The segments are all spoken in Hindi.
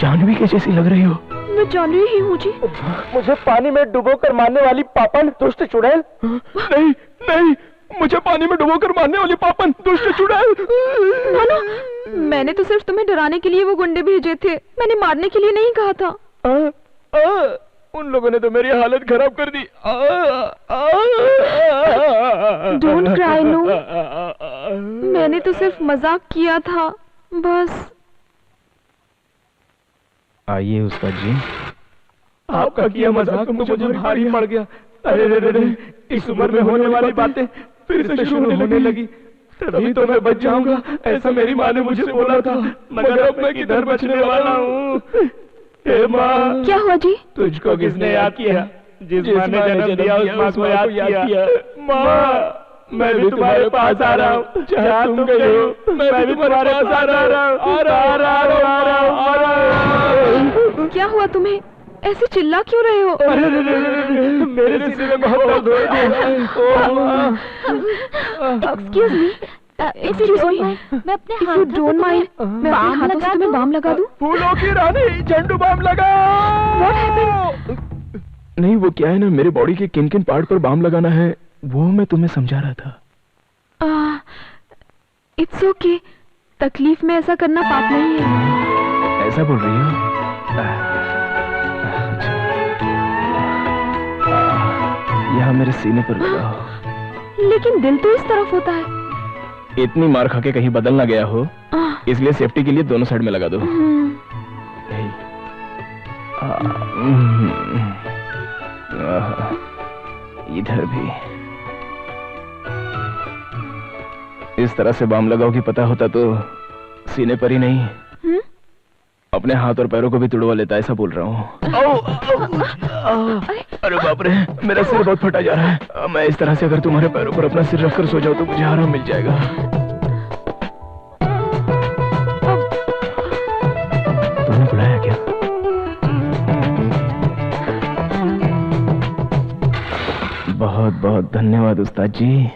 जानवी के जैसी लग रही हो। मैं जानवी ही हूँ जी। मुझे पानी में डुबोकर मारने वाली पापन दुष्ट चुड़ैल। नहीं नहीं, मुझे पानी में डुबोकर मारने वाली पापन दुष्ट चुड़ैल। मैंने तो सिर्फ तुम्हें डराने के लिए वो गुंडे भेजे थे, मैंने मारने के लिए नहीं कहा था। उन लोगों ने तो मेरी हालत खराब कर दी। डोंट क्राई नो, मैंने तो सिर्फ मजाक किया था बस। आइए उस्ताद जी। आपका किया मजाक तो मुझे भारी पड़ गया। अरे इस उम्र में होने वाली बातें फिर से शुरू होने लगी। तभी तो मैं बच जाऊंगा, ऐसा मेरी माँ ने मुझे बोला था, मगर अब मैं किधर बचने वाला हूँ। हे माँ, क्या हुआ जी? तुझको किसने याद किया? जिस माँ ने जन्म दिया उस माँ को याद किया। माँ, मैं भी तुम्हारे पास आ रहा हूँ, जहाँ तुम गई हो मैं भी तुम्हारे पास आ रहा हूँ। क्या हुआ तुम्हें? ऐसे चिल्ला क्यों रहे हो? मेरे सीने में बहुत दर्द हो रहा है। एक्सक्यूज मी, मैं अपने हाथ डोंट माइंड, मैं अपने हाथों से तुम्हें बाम लगा दूं? फूलों की रानी, झंडू बाम लगा। What happened? नहीं, वो क्या है ना, मेरे बॉडी के किन किन पार्ट पर बाम लगाना है वो मैं तुम्हें समझा रहा था। इट्स ओके, तकलीफ में ऐसा करना पाप नहीं है। ऐसा बोल रही हो? यहाँ मेरे सीने पर लगाओ। लेकिन दिल तो इस तरफ होता है। इतनी मार खा के कहीं बदल ना गया हो, इसलिए सेफ्टी के लिए दोनों साइड में लगा दो। इधर भी इस तरह से बाम लगाओ, पता होता तो सीने पर ही नहीं अपने हाथ और पैरों को भी तुड़वा लेता, ऐसा बोल रहा हूँ। अरे बाप रे, मेरा सिर बहुत फटा जा रहा है। मैं इस तरह से अगर तुम्हारे पैरों पर अपना सिर रखकर सो जाऊं तो मुझे आराम मिल जाएगा। तुमने बुलाया क्या? बहुत बहुत धन्यवाद उस्ताद जी।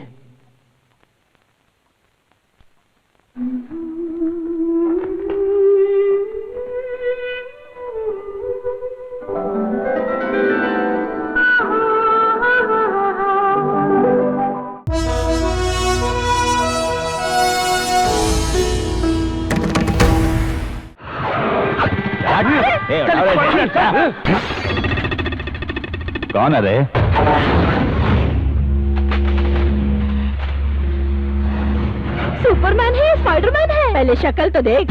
कौन है रे? सुपरमैन है, स्पाइडरमैन है, पहले शक्ल तो देख।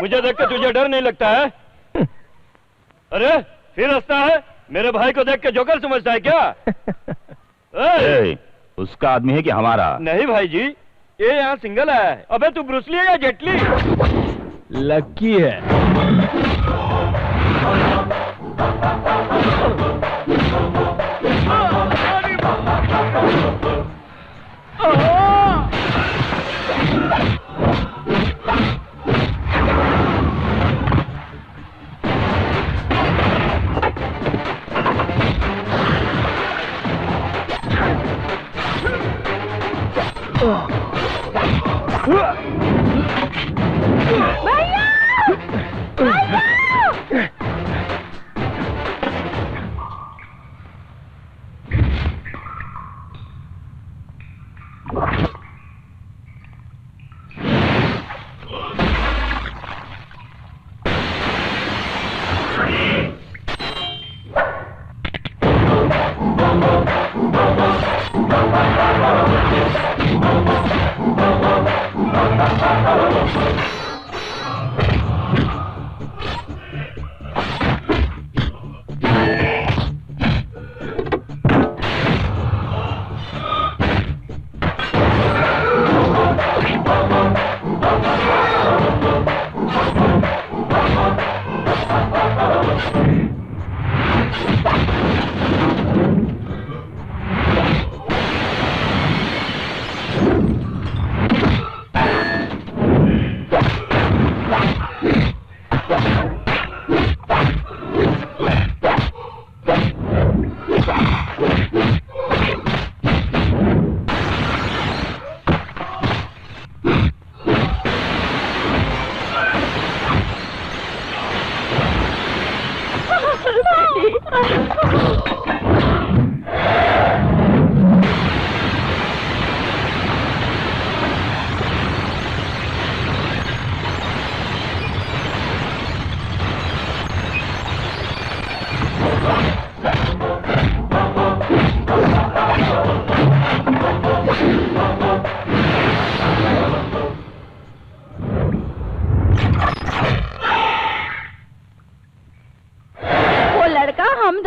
मुझे देख के तुझे डर नहीं लगता है? अरे फिर हंसता है? मेरे भाई को देख के जोकर समझता है क्या? उसका आदमी है कि हमारा? नहीं भाई जी, ये यहाँ सिंगल है। अबे तू ब्रूसली है या जेटली? लकी है।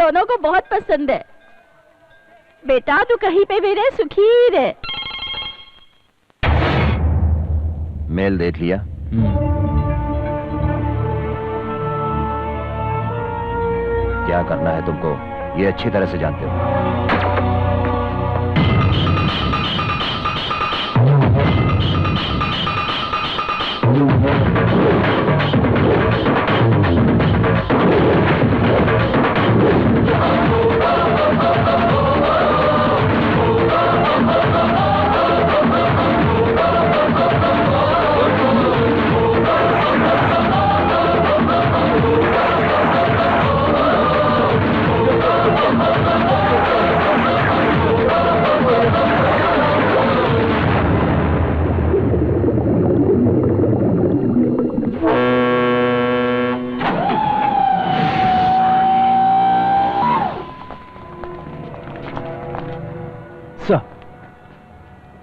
दोनों को बहुत पसंद है। बेटा तू कहीं पे भी रहे, सुखी रहे। मेल देख लिया? क्या करना है तुमको ये अच्छी तरह से जानते हो।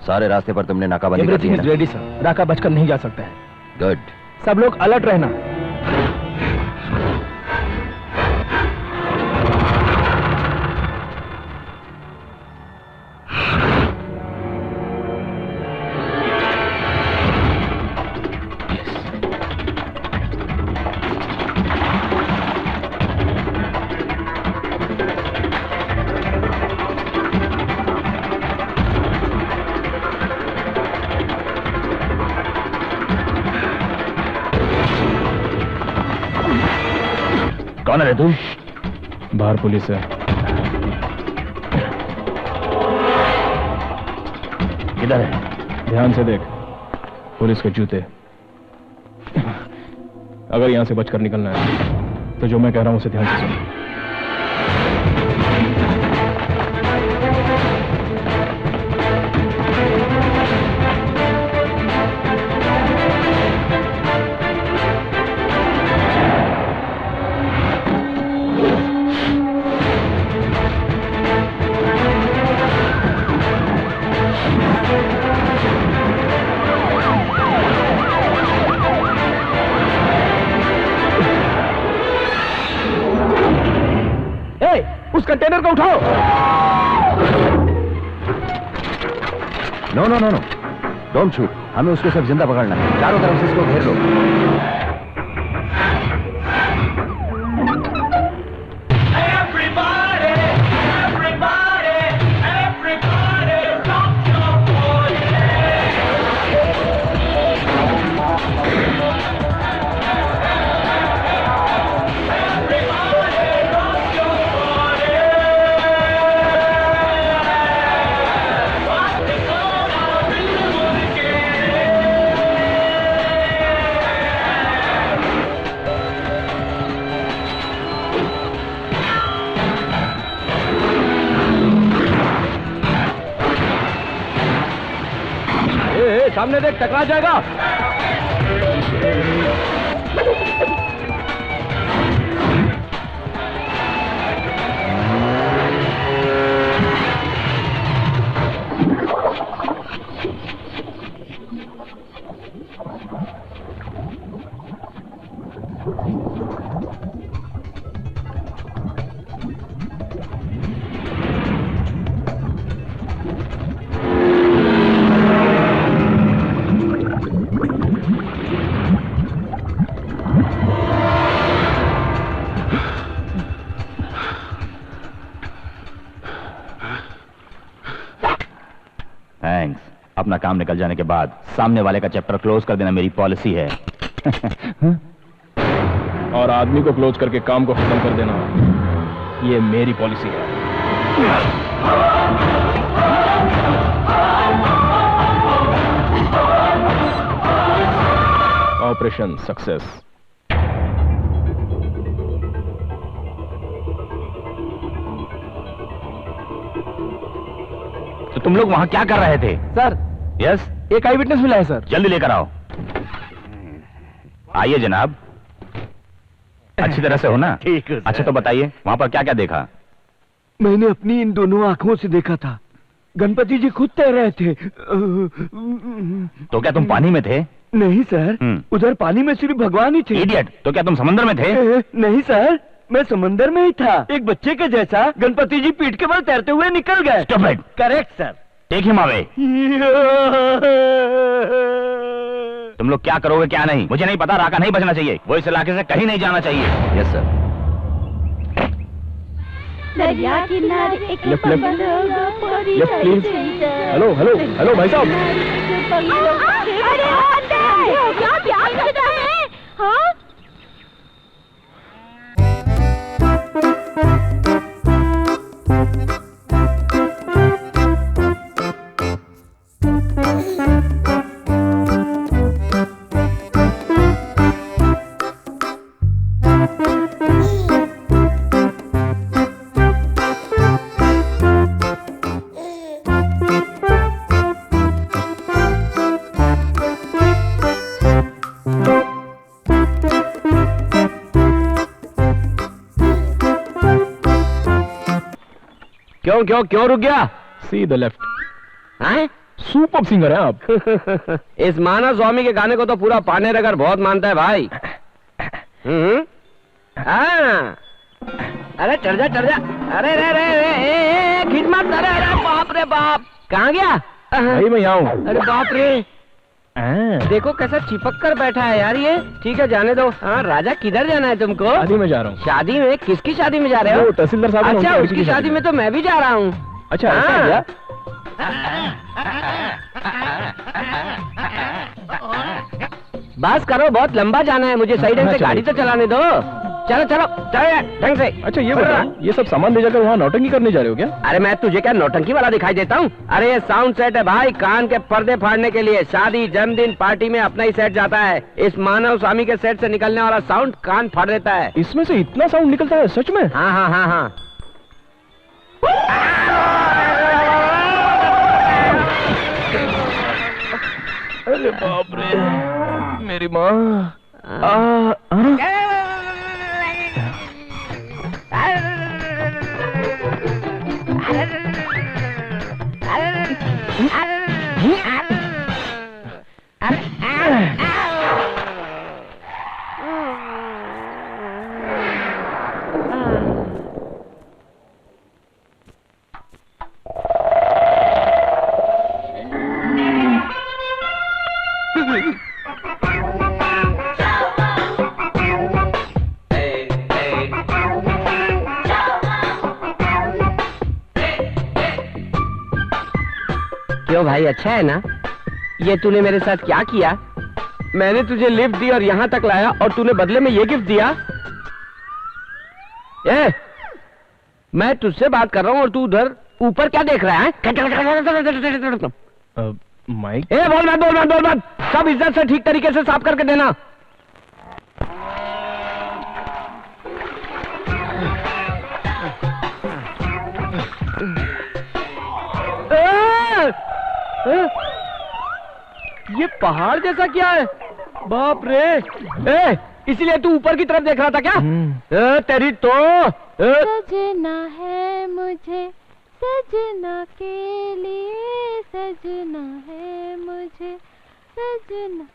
सारे रास्ते पर तुमने नाकाबंदी कर दी है ना? रेडी सर, नाका बचकर नहीं जा सकता है। गुड। सब लोग अलर्ट रहना। कौन है रे तू? बाहर पुलिस है। किधर है? ध्यान से देख, पुलिस के जूते। अगर यहां से बचकर निकलना है तो जो मैं कह रहा हूं उसे ध्यान से सुन। उस कंटेनर को उठाओ। No no no no, don't shoot. हमें उसको सिर्फ जिंदा पकड़ना है। चारों तरफ से इसको घेर लो। सामने देख, टकरा जाएगा। अपना काम निकल जाने के बाद सामने वाले का चैप्टर क्लोज कर देना मेरी पॉलिसी है। और आदमी को क्लोज करके काम को खत्म कर देना, ये मेरी पॉलिसी है। Operation success. तो तुम लोग वहां क्या कर रहे थे? सर, यस, एक आई विटनेस मिला है सर। जल्दी लेकर आओ। आइए जनाब। अच्छी तरह से हो ना? ठीक है। अच्छा तो बताइए वहां पर क्या क्या देखा? मैंने अपनी इन दोनों आंखों से देखा था, गणपति जी खुद तैर रहे थे। तो क्या तुम पानी में थे? नहीं सर, उधर पानी में सिर्फ भगवान ही थे। इडियट, तो क्या तुम समंदर में थे? नहीं सर। मैं समंदर में ही था, एक बच्चे के जैसा गणपति जी पीठ के बल तैरते हुए निकल गए। Correct sir. Take him away. तुम लोग क्या करोगे क्या नहीं मुझे नहीं पता। राका नहीं बचना चाहिए, वो इस इलाके से कहीं नहीं जाना चाहिए। Yes sir. दरिया किनारे एक left, Pawan left please. Hello hello hello भाई साहब। अरे क्या प्यार करता है? हाँ क्यों रुक गया? See the left. हैं? सुपर सिंगर है आप। इस मानव स्वामी के गाने को तो पूरा पानेरगर बहुत मानता है भाई। हाँ। अरे चढ़ जा। अरे रे खींच मत। अरे बाप रे बाप, कहाँ गया? भाई मैं यहाँ हूँ। अरे बाप रे, देखो कैसा चिपक कर बैठा है यार ये। ठीक है जाने दो। हाँ राजा, किधर जाना है तुमको? शादी में जा रहा हूँ। शादी में? किसकी शादी में जा रहे हो? तहसीलदार साहब। अच्छा, उसकी शादी में तो मैं भी जा रहा हूँ। अच्छा ऐसा क्या? बस करो, बहुत लंबा जाना है मुझे। सही ढंग से गाड़ी तो चलाने दो। चलो ढंग से। अच्छा ये बताओ, ये सब सामान ले जाकर वहाँ नौटंकी करने जा रहे हो क्या? अरे मैं तुझे क्या नौटंकी वाला दिखाई देता हूँ? अरे ये साउंड सेट है भाई, कान के पर्दे फाड़ने के लिए। शादी जन्मदिन पार्टी में अपना ही सेट जाता है। इस मानव स्वामी के सेट से निकलने वाला साउंड कान फाड़ देता है। इसमें से इतना साउंड निकलता है सच में? हाँ। अरे बाप रे, मेरी माँ। क्यों भाई, अच्छा है ना? ये तूने मेरे साथ क्या किया? मैंने तुझे लिफ्ट दी और यहाँ तक लाया और तूने बदले में ये गिफ्ट दिया? मैं तुझसे बात कर रहा हूँ और तू उधर ऊपर क्या देख रहा है? माइक। बोल मत। सब इज्जत से ठीक तरीके से साफ करके देना। ये पहाड़ जैसा क्या है? बाप रे। इसलिए तू ऊपर की तरफ देख रहा था क्या? तेरी तो सजना है मुझे, सजना के लिए सजना है मुझे, सजना।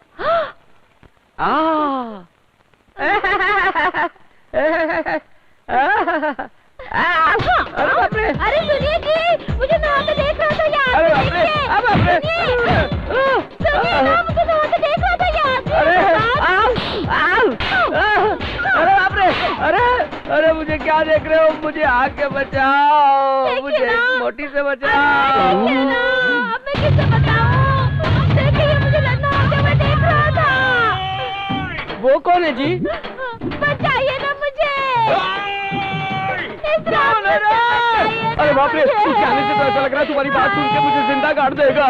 अरे सुनिए जी, मुझे नहाते देख रहा था यार। अरे बाप रे, सुनिए ना, मुझे नहाते देख रहा था यार। अरे मुझे क्या देख रहे हो? मुझे आके बचाओ, मुझे मोटी से बचाओ। अब मैं किससे बताऊं? देखिए मुझे नहाते हुए देख रहा था। वो कौन है जी? बचाइए ना मुझे। अरे बाप रे, उसके आने से तो ऐसा लग रहा है तुम्हारी बात सुन के मुझे जिंदा काट देगा।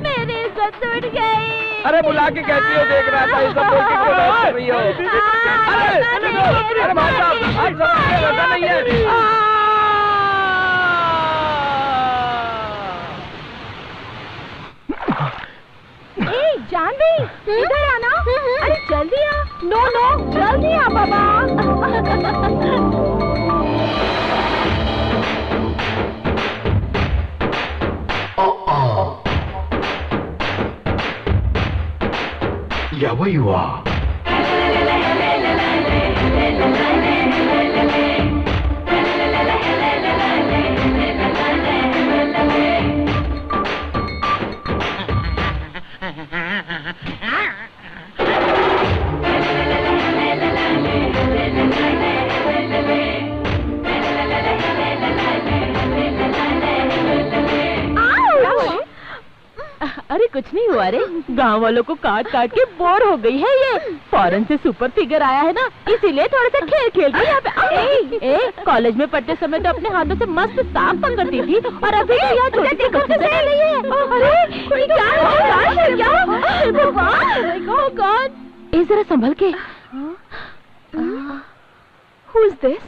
मेरी इज्जत टूट गई। अरे बुला के कहती हो देख रहा था, ये सब बोल के क्यों बात कर रही हो? अरे भाई साहब, आज समझ में वैसा नहीं है। जानवी, इधर आना। अरे जल्दी आ। नो जल्दी आ बाबा। Yeah, where you are? अरे कुछ नहीं हुआ रे, गांव वालों को काट काट के बोर हो गई है ये। फॉरेन से सुपर फिगर आया है ना, इसीलिए थोड़ा सा खेल खेल के यहाँ पे कॉलेज में पढ़ते समय तो अपने हाथों से मस्त सांप पकड़ती थी, और अभी तो यहाँ छोटी बच्चे से रही है। अरे क्या जरा संभल के। Who is this?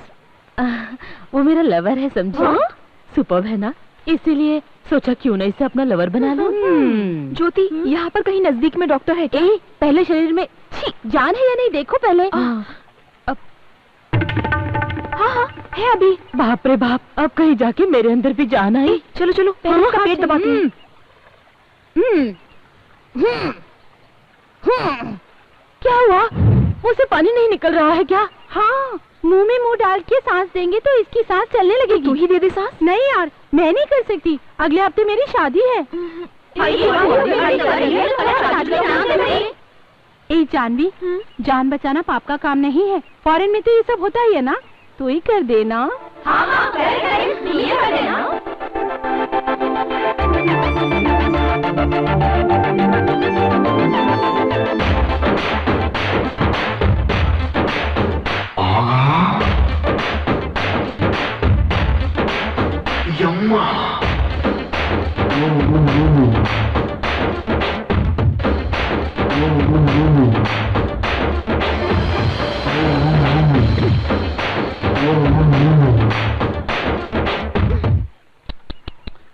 वो मेरा लवर है, समझो। सुपर है ना, इसीलिए सोचा क्यों ना इसे अपना लवर बना लो। ज्योति, यहाँ पर कहीं नजदीक में डॉक्टर है क्या? पहले शरीर में जान है या नहीं देखो पहले। हाँ है अभी। बाप रे बाप, अब कहीं जाके मेरे अंदर भी जान आई। चलो चलो, पहले उसका पेट दबाते हैं। क्या हुआ? मुंह से पानी नहीं निकल रहा है क्या? हाँ, मुंह में मुंह डाल के सांस देंगे तो इसकी सांस चलने लगेगी। तू ही दे दे सांस। नहीं यार, मैं नहीं कर सकती, अगले हफ्ते मेरी शादी है। ए जानवी, जान बचाना पाप का काम नहीं है। फॉरेन में तो ये सब होता ही है ना, तो ही कर देना।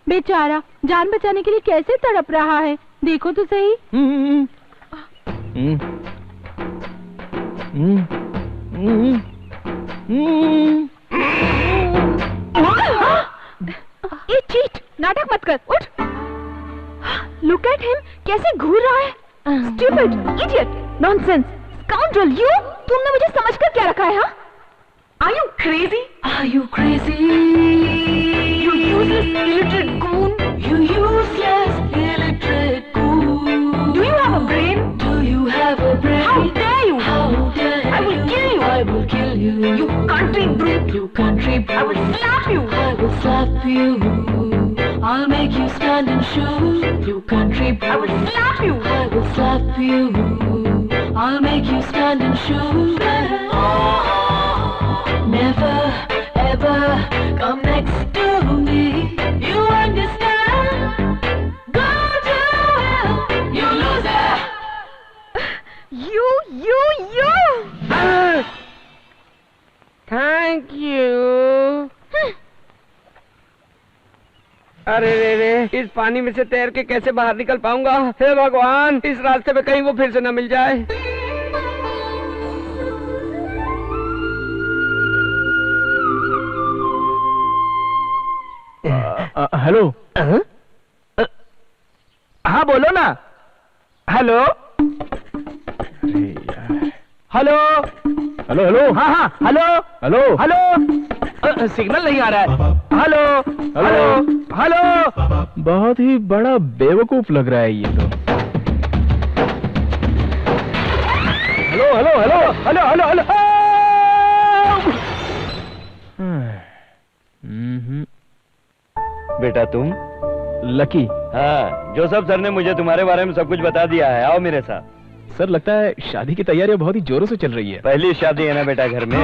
बेचारा जान बचाने के लिए कैसे तड़प रहा है, देखो तो सही। ये चीट, नाटक मत कर, उठ। Look at him, कैसे घूर रहा है। Stupid, idiot, nonsense, scoundrel, you! तुमने मुझे समझकर क्या रखा है? हाँ? Are you crazy? Are you crazy? You useless illiterate goon! You useless illiterate goon! Do you have a brain? Do you have a brain? How dare you! How dare you! I will kill you! I will kill you! You country brute! You country brute! I will slap you! I will slap you! I'll make you stand and shoot! You country brute! I will slap you! I will slap you! I'll make you stand and shoot! Never ever come next to me. You understand? Go to hell, you loser! You! Thank you. अरे रे, इस पानी में से तैर के कैसे बाहर निकल पाऊंगा? हे भगवान, इस रास्ते पे कहीं वो फिर से न मिल जाए। हेलो। हाँ बोलो ना। Hello hello hello hello. हाँ हेलो हेलो हेलो। सिग्नल नहीं आ रहा है। Hello hello hello. बहुत ही बड़ा बेवकूफ लग रहा है ये तो। Hello hello hello hello hello hello. बेटा तुम? लकी। हाँ, जोसेफ सर ने मुझे तुम्हारे बारे में सब कुछ बता दिया है। आओ मेरे साथ। सर लगता है शादी की तैयारियां बहुत ही जोरों से चल रही है। पहली शादी है ना बेटा घर में।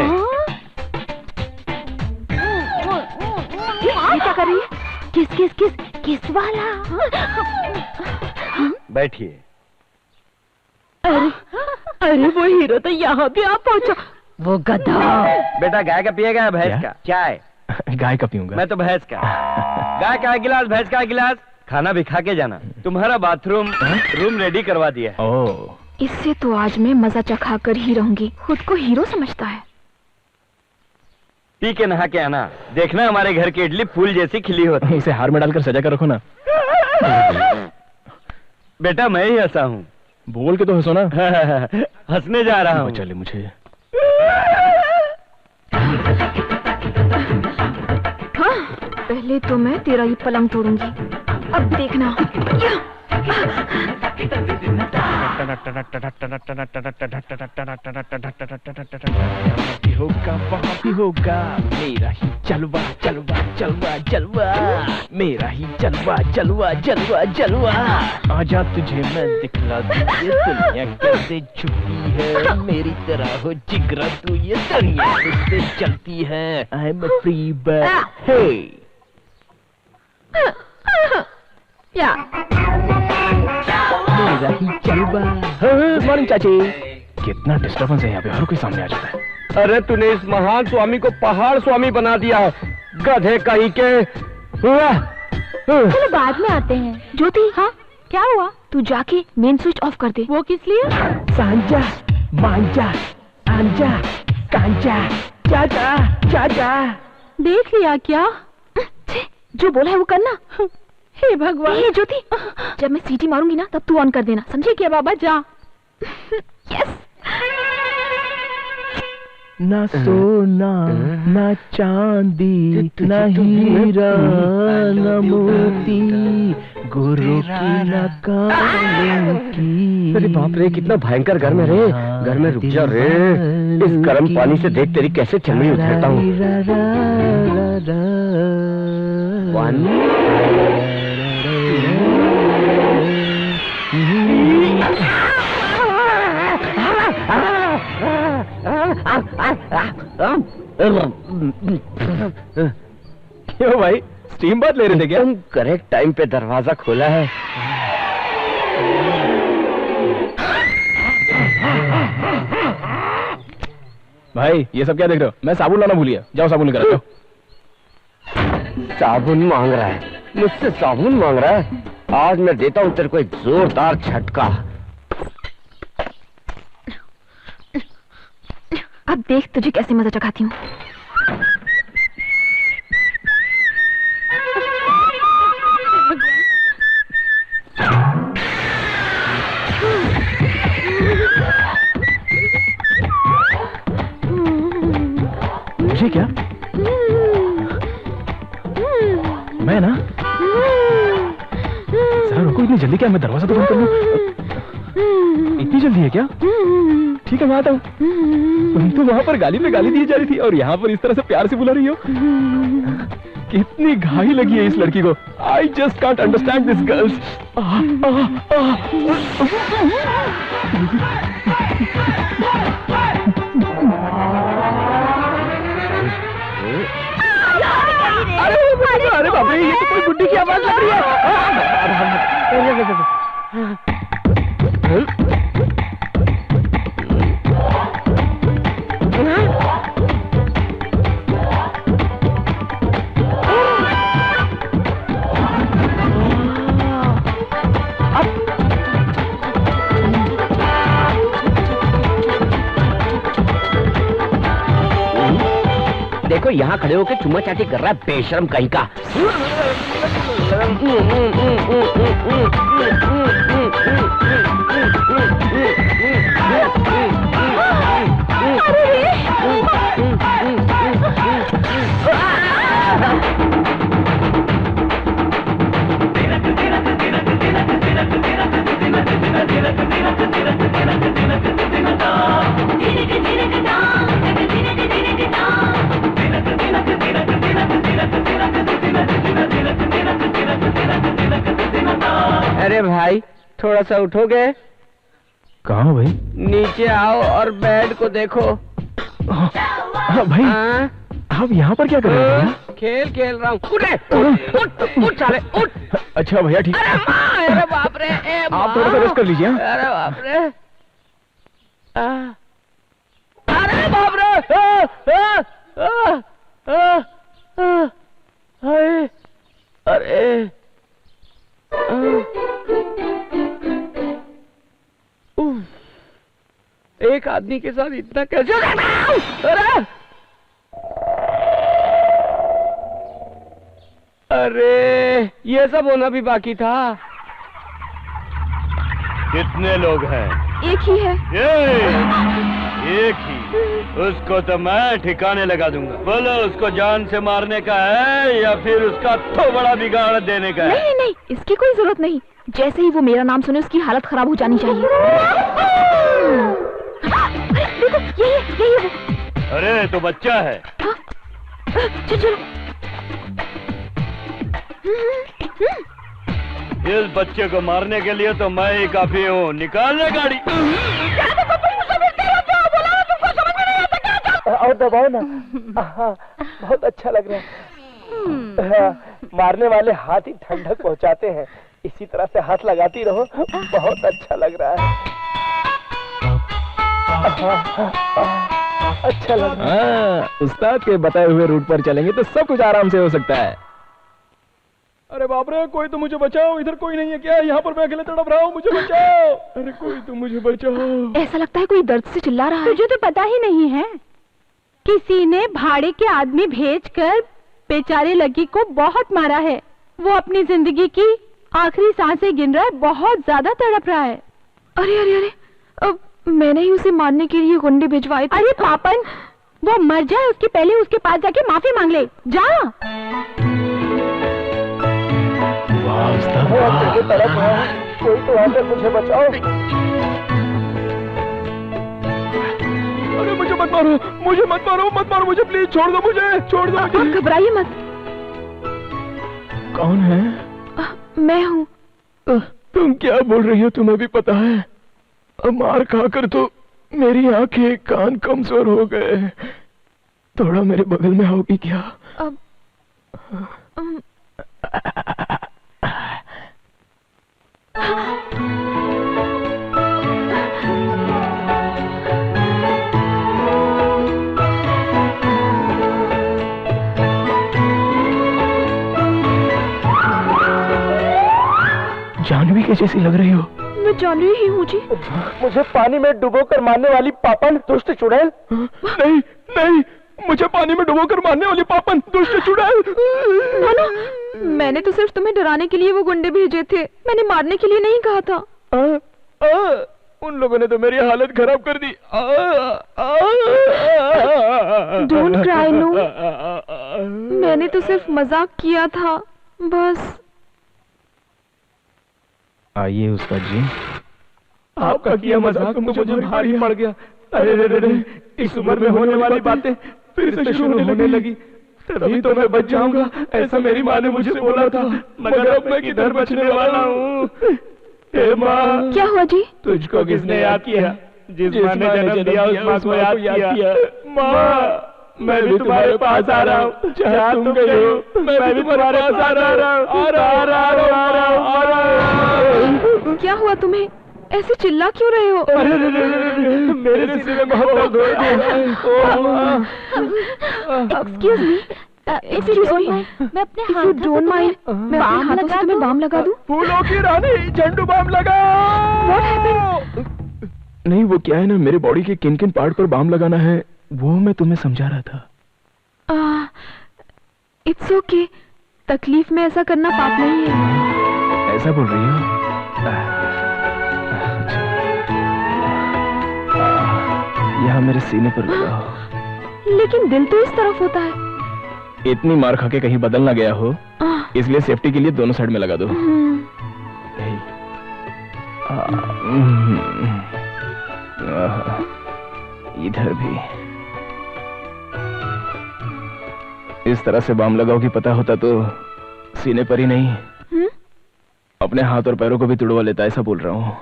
ये क्या कर रही है? किस किस किस किस वाला? बैठिए। अरे वो हीरो तो यहाँ भी आ पहुँचा। वो गधा। बेटा गाय का पिएगा या भैंस का? चाय। गाय का पीऊंगा। मैं तो भैंस का। गाय का गिलास, भैंस का गिलास। खाना भी खा के जाना। तुम्हारा बाथरूम रूम रेडी करवा दिया है। ओह। इससे तो आज मैं मजा चखा कर ही रहूंगी। खुद को हीरो समझता है। पी के नहा के आना। देखना हमारे घर की इडली फूल जैसी खिली होती। उसे हार में डालकर सजा कर रखो ना। बेटा मैं ही हंसा हूँ। बोल के तो हंसो ना। हंसने जा रहा हूँ। चले मुझे। पहले तो मैं तेरा ये पलंग तोड़ूंगी, अब देखना। होगा वहाँ भी होगा मेरा ही जलवा जलवा जलवा जलवा, मेरा ही जलवा जलवा जलवा जलवा। आजा तुझे मैं दिखला दूं ये दुनिया कैसे छुपी है, मेरी तरह हो जिगरा तू ये दुनिया किससे चलती है। I am a free bird. हे या मेरा ही जलवा। मॉर्निंग चाची। कितना डिस्टर्बेंस है यहाँ पे, हर कोई सामने आ जाता है। अरे तूने इस महान स्वामी को पहाड़ स्वामी बना दिया है, गधे कहीं के। चलो बाद में आते हैं। ज्योति, हाँ क्या हुआ? तू जाके मेन स्विच ऑफ कर दे। वो किस लिए? सांजा मांजा आंजा कांजा चाचा चाचा। देख लिया क्या? जो बोला है वो करना। हे भगवान। ये ज्योति, जब मैं सीटी मारूंगी ना तब तू ऑन कर देना, समझे क्या? बाबा जा। यस। ना सोना ना चांदी ना हीरा ना मोती, गुरु की ना की। अरे बाप रे, कितना भयंकर गर्म है रे। घर में रुक जा रे, इस गर्म पानी से देख तेरी कैसे चमड़ी उधेड़ता हूँ। क्यों भाई, स्टीम बात ले रहे थे क्या? तुम करेक्ट टाइम पे दरवाजा खोला है। भाई ये सब क्या देख रहे हो? मैं साबुन लाना भूल गया, जाओ साबुन लेकर आओ। साबुन मांग रहा है, मुझसे साबुन मांग रहा है। आज मैं देता हूँ तेरे को एक जोरदार झटका। अब देख तुझे कैसे मजा चखाती हूँ। मुझे क्या? मैं ना जरा रुको, इतनी जल्दी क्या? मैं दरवाजा तो बंद कर लूं। इतनी जल्दी है क्या? ठीक है मैं आता हूँ। तुम तो वहां पर गाली पे गाली दी जा रही थी और यहाँ पर इस तरह से प्यार से बुला रही हो। कितनी घाई लगी है इस लड़की को। I just can't understand this girls. अरे बाप रे, ये तो कोई गुड्डी की आवाज लग रही है। देखो यहाँ खड़े होकर चुम्मा चाटी कर रहा है, बेशर्म कहीं का। अरे भाई थोड़ा सा उठोगे? कहाँ हो भाई? नीचे आओ और बेड को देखो। हाँ भाई, आप यहाँ पर क्या कर रहे हैं? खेल रहा हूँ। उठ साले उठ। अच्छा भैया ठीक है। अरे बाप रे, आप थोड़ा सा रेस्ट कर लीजिए। अरे बाप रे, अरे बाप रे, अरे एक आदमी के साथ इतना कैसे? अरे ये सब होना भी बाकी था। कितने लोग हैं? एक ही है। एक ही, उसको तो मैं ठिकाने लगा दूंगा। बोलो, उसको जान से मारने का है या फिर उसका तो बड़ा बिगाड़ देने का है? नहीं नहीं, इसकी कोई जरूरत नहीं। जैसे ही वो मेरा नाम सुने उसकी हालत खराब हो जानी चाहिए। देखो, यही वो। अरे तो बच्चा है। चलो। इस बच्चे को मारने के लिए तो मैं ही काफी हूँ। निकालने गाड़ी। और दबाओ ना। हाँ, बहुत अच्छा लग रहा है। हाँ, मारने वाले हाथ ही ठंडक पहुंचाते हैं। इसी तरह से हाथ लगाती रहो, बहुत अच्छा लग रहा है। अच्छा लग रहा है। उस्ताद के बताए हुए रूट पर चलेंगे तो सब कुछ आराम से हो सकता है। अरे बाप रे, कोई तो मुझे बचाओ। इधर कोई नहीं है क्या? यहाँ पर मैं अकेले तड़प रहा हूँ, मुझे बचाओ। अरे कोई तो मुझे बचाओ। ऐसा लगता है कोई दर्द से चिल्ला रहा है। तुझे तो पता ही नहीं है, किसी ने भाड़े के आदमी भेजकर बेचारे लकी को बहुत मारा है। वो अपनी जिंदगी की आखिरी सांसें गिन रहा है, बहुत ज्यादा तड़प रहा है। अरे अरे अरे, अब मैंने ही उसे मारने के लिए गुंडे भिजवाए थे। अरे पापन, वो मर जाए उसके पहले उसके पास जाके माफी मांग ले। जा। कोई तो आकर मुझे बचाओ। अरे मुझे मत मारो, मुझे मत मारो, मत मारो मुझे, प्लीज छोड़ दो मुझे, छोड़ दो मुझे। आप घबराइए मत। कौन है? मैं हूँ। तुम क्या बोल रही हो? तुम्हें भी पता है मार खाकर तो मेरी आंखें कान कमजोर हो गए। थोड़ा मेरे बगल में आओगी क्या? अब जानवी के जैसी लग रही हो। मैं जानवी ही हूँ जी। मुझे पानी में डुबोकर मारने वाली पापन, दुष्ट चुड़ैल। नहीं नहीं, मुझे पानी में डुबोकर मारने वाली पापन, दुष्ट चुड़ैल। मैंने तो सिर्फ तुम्हें डराने के लिए वो गुंडे भेजे थे, मैंने मारने के लिए नहीं कहा था। उन लोगों ने तो मेरी हालत खराब कर दी। डोंट क्राई नो, मैंने तो सिर्फ मजाक किया था बस। आइए उस्ताद जी। आपका किया मजाक तो मुझे भारी पड़ गया। अरे रे रे, इस उम्र में होने वाली बातें फिर से शुरू होने लगी। तभी तो मैं बच जाऊंगा, ऐसा मेरी माँ ने मुझे बोला था, मगर अब मैं किधर बचने वाला हूँ। हे माँ, क्या हुआ जी? तुझको किसने याद किया? जिस माँ ने जन्म दिया उस माँ को याद किया। माँ, मैं भी तुम्हारे पास आ रहा हूँ, जहाँ तुम गई हो मैं भी तुम्हारे पास आ रहा हूँ। क्या हुआ तुम्हें? ऐसे चिल्ला क्यों रहे हो? अरे मेरे सीने में बहुत दर्द हो रहा है। एक्सक्यूज मी, एक्सक्यूज मी, मैं अपने इफ यू डोंट माइंड, मैं अपने हाथों से तुम्हें बाम लगा दूं? फूलों की रानी, झंडू बाम लगा। What happened? नहीं, वो क्या है ना, मेरे बॉडी के किन किन पार्ट पर बाम लगाना है वो मैं तुम्हें समझा रहा था। इट्स ओके, तकलीफ में ऐसा करना पाप नहीं है। ऐसा बोल रही हो? यहाँ मेरे सीने पर लगाओ। लेकिन दिल तो इस तरफ होता है। इतनी मार खा के कहीं बदल ना गया हो, इसलिए सेफ्टी के लिए दोनों साइड में लगा दो। इधर भी इस तरह से बाम लगाओगी, पता होता तो सीने पर ही नहीं अपने हाथ और पैरों को भी तुड़वा लेता, ऐसा बोल रहा हूँ।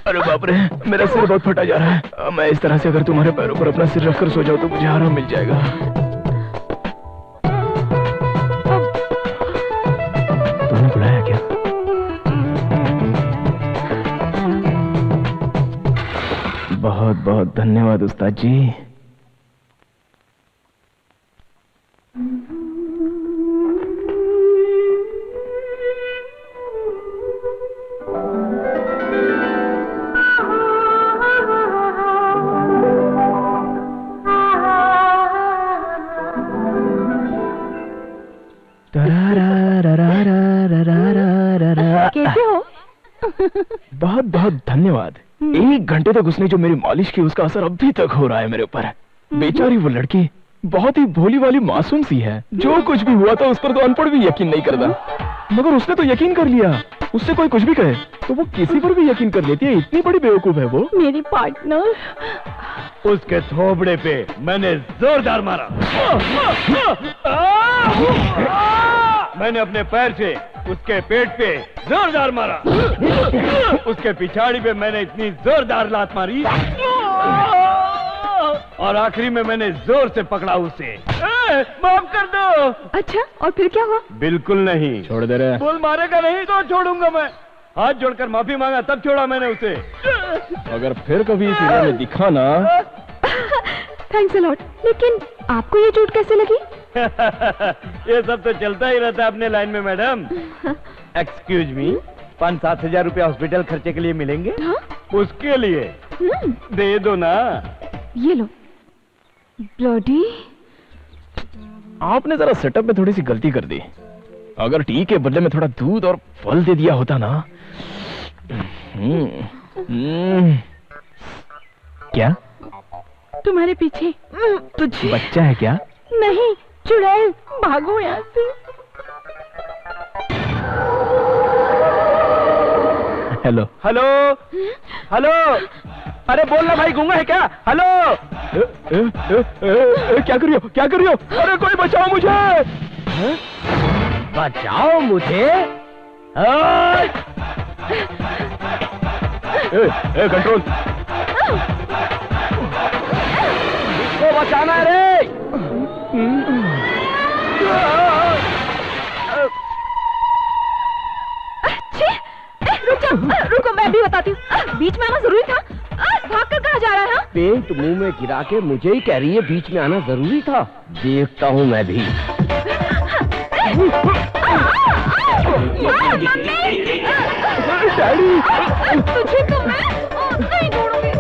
अरे बाप रे, मेरा सिर बहुत फटा जा रहा है। मैं इस तरह से अगर तुम्हारे पैरों पर अपना सिर रखकर सो जाऊं तो मुझे आराम मिल जाएगा। तुमने बुलाया क्या? बहुत बहुत धन्यवाद उस्ताद जी। कैसे हो? बहुत बहुत धन्यवाद। 1 घंटे तक उसने जो मेरी मालिश की उसका असर अभी तक हो रहा है मेरे ऊपर। बेचारी वो लड़की बहुत ही भोली वाली मासूम सी है। जो कुछ भी हुआ था उस पर तो अनपढ़ भी यकीन नहीं करता, मगर उसने तो यकीन कर लिया। उससे कोई कुछ भी कहे तो वो किसी पर भी यकीन कर लेती है। इतनी बड़ी बेवकूफ है वो। मेरी पार्टनर। उसके थोबड़े पे मैंने जोरदार मारा। मैंने अपने पैर से उसके पेट पे जोरदार मारा। उसके पिछाड़ी पे मैंने इतनी जोरदार लात मारी और आखिरी में मैंने जोर से पकड़ा उसे। माफ कर दो। अच्छा, और फिर क्या हुआ? बिल्कुल नहीं। छोड़ दे रहे। बोल मारेगा नहीं तो छोड़ूंगा मैं। हाथ जोड़कर माफी मांगा तब छोड़ा मैंने उसे। अगर फिर कभी इस एरिया में दिखा ना। Thanks a lot. लेकिन आपको ये चोट कैसे लगी? ये सब तो चलता ही रहता है अपने लाइन में मैडम। एक्सक्यूज मी, 5-7 हजार रुपया हॉस्पिटल खर्चे के लिए मिलेंगे? हाँ? उसके लिए दे दो ना। ये लो। ब्लडी। आपने जरा सेटअप में थोड़ी सी गलती कर दी। अगर टी के बदले में थोड़ा दूध और फल दे दिया होता ना। क्या तुम्हारे पीछे। तुझे बच्चा है क्या? नहीं, चुड़ैल। भागो यहाँ से। Hello hello hello. अरे बोलना भाई, गूंगा है क्या? हेलो। क्या कर रही हो? क्या कर रही हो? अरे कोई बचाओ मुझे। बचाओ मुझे। कंट्रोल। इसको बचाना है रे। रुको, मैं भी बताती हूँ। बीच में आना जरूरी था? भागकर कहाँ जा रहा है? पेंट मुंह में गिरा के मुझे ही कह रही है बीच में आना जरूरी था। देखता हूँ मैं भी। डैडी, तुझे तो मैं नहीं छोड़ूंगी।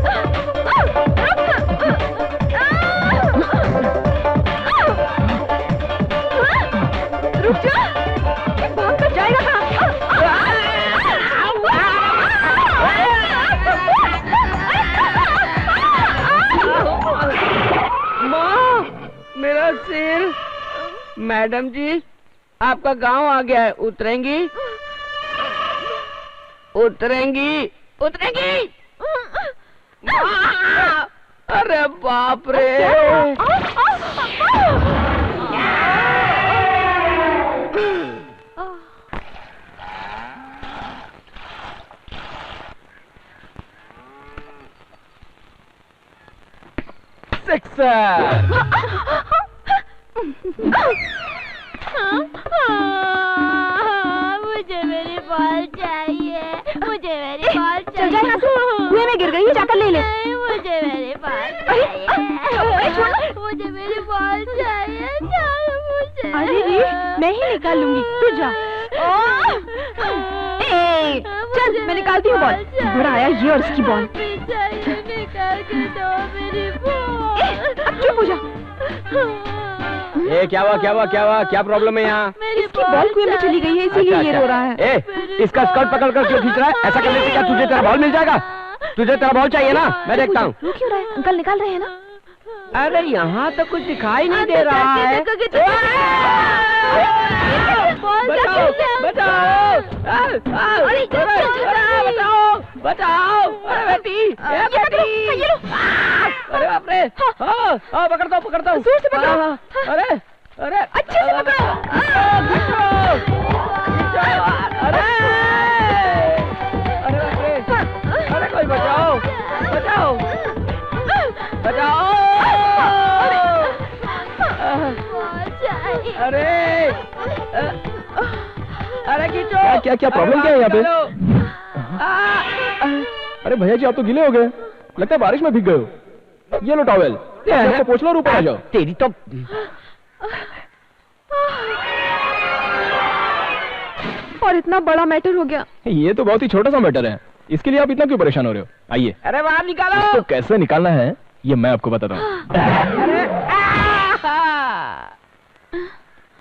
रुक जा। भागकर जाएगा कहाँ? माँ, मेरा सिर। मैडम जी, आपका गांव आ गया है। उतरेंगी? उतरेंगी? उतरेंगी? माँ! अरे बाप रे। मुझे मेरी बॉल चाहिए। मुझे मेरी बॉल चल जा यहाँ से। कुएं में गिर गई है, जाकर ले ले। मुझे मेरी बॉल चाहिए। मुझे मेरी बॉल चाहिए। मुझे। अरे री, मैं ही निकाल लूंगी, तू जा। चल, मैं निकालती हूँ बॉल। बड़ा आया ये और इसकी बॉल। निकाल के दो मेरी बॉल। अब चुप हो जा। क्या हुआ? क्या हुआ? क्या हुआ? क्या प्रॉब्लम है यहाँ? इसकी बॉल कुएं में चली गई है, इसीलिए ये रो रहा है। इसका स्कर्ट पकड़ कर क्यों खींच रहा है? ऐसा करने से क्या तुझे तेरा बॉल मिल जाएगा? तुझे तेरा बॉल चाहिए ना? मैं देखता हूँ। रो क्यों रहा है? अंकल निकाल रहे हैं ना? अरे यहाँ तो कुछ दिखाई नहीं दे रहा है। बचाओ! बचाओ! बचाओ! बचाओ! अरे बेटी! बेटी! अरे बाप रे! हाँ, पकड़ता हूँ, पकड़ता हूँ। जोर से पकड़ो। अरे! अरे! अच्छे से पकड़ो। अरे! अरे बाप रे! अरे कोई बचाओ! बचाओ! बचाओ! अरे! अरे खींचो! क्या प्रॉब्लम क्या है यहाँ पे? अरे भैया जी, आप तो गीले हो गए। लगता है बारिश में भीग गए हो। ये लो टॉवेल, आपको पोंछ लो और ऊपर आ जाओ। तेरी तो। और इतना बड़ा मैटर हो गया। ये तो बहुत ही छोटा सा मैटर है, इसके लिए आप इतना क्यों परेशान हो रहे हो? आइए। अरे बाहर निकालो। इसको कैसे निकालना है ये मैं आपको बताता हूँ।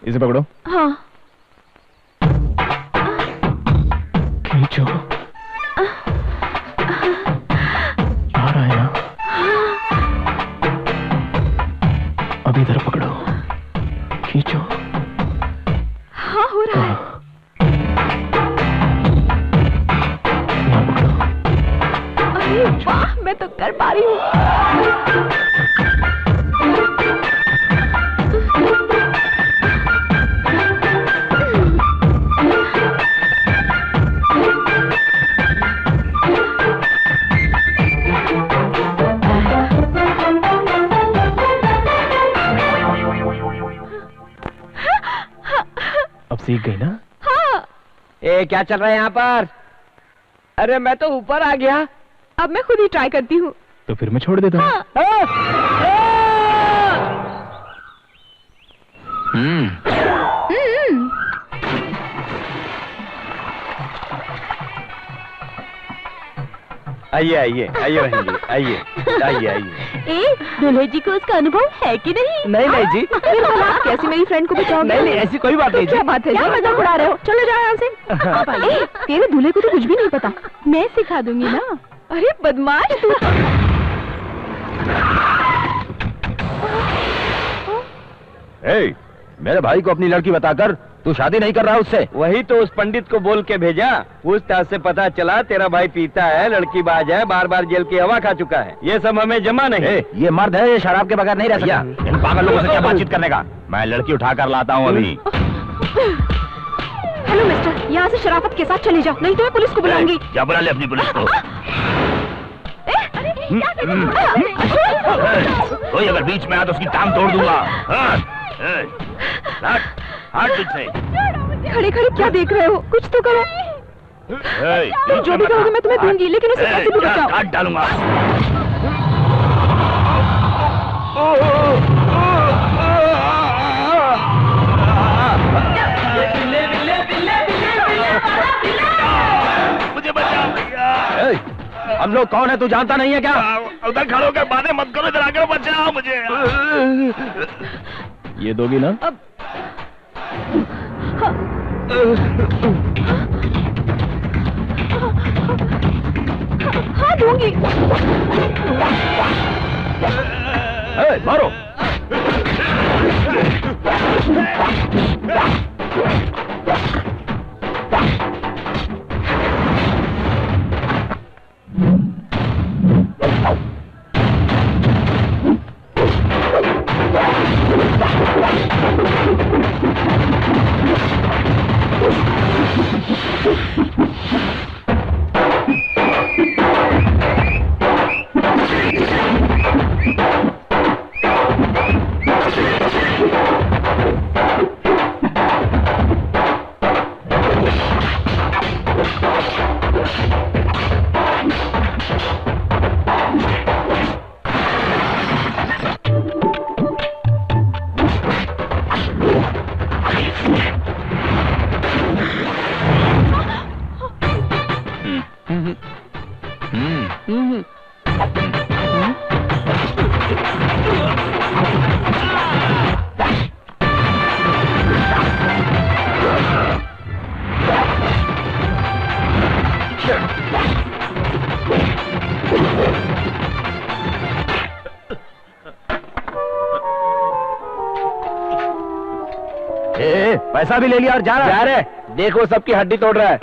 इसे पकड़ो। हाँ। खींचो। सीख गई ना? हाँ। ए क्या चल रहा है यहाँ पर? अरे मैं तो ऊपर आ गया। अब मैं खुद ही ट्राई करती हूँ। तो फिर मैं छोड़ देता हूँ। आइए आइए आइए बहन जी, आइए आइए आइए। ए दूल्हे जी को उसका अनुभव है कि नहीं? नहीं नहीं जी, फिर भला आप कैसे मेरी फ्रेंड को बचाओगे? नहीं नहीं ऐसी कोई बात नहीं जी। क्या बात है? क्या मजाक उड़ा रहे हो? चलो जाओ यहाँ से। ए, तेरे दूल्हे को तो कुछ भी नहीं पता। मैं सिखा दूंगी ना। अरे बदमाश तू। ए, मेरे भाई को अपनी लड़की बताकर तू शादी नहीं कर रहा उससे? वही तो उस पंडित को बोल के भेजा। पूछताछ से पता चला तेरा भाई पीता है, लड़की बाज है, बार बार जेल की हवा खा चुका है। ये सब हमें जमा नहीं। ये मर्द है, ये शराब के बगैर नहीं रह भैया सकता। इन पागल लोगों से क्या बातचीत करने का? मैं लड़की उठा कर लाता हूँ अभी। हेलो मिस्टर, यहाँ से शराफत के साथ चले जाओ, नहीं तो मैं पुलिस को बुलाऊंगी। क्या बुला ले अपनी पुलिस को? कोई अगर बीच में आया तो उसकी टांग तोड़ दूंगा। हट बीच से। खड़े खड़े क्या देख रहे हो? कुछ तो करो। जो भी करोगे मैं तुम्हें दूंगी, लेकिन उसे कैसे भी बचाओ। काट डालूंगा। मुझे बचा भैया। हम लोग कौन है तू जानता नहीं है क्या? उधर खड़े होकर बातें मत करो, इधर आकर बचाओ मुझे। ये दोगी ना? हाँ दूंगी। मारो। पैसा भी ले लिया और जा रहा है। देखो सबकी हड्डी तोड़ रहा है।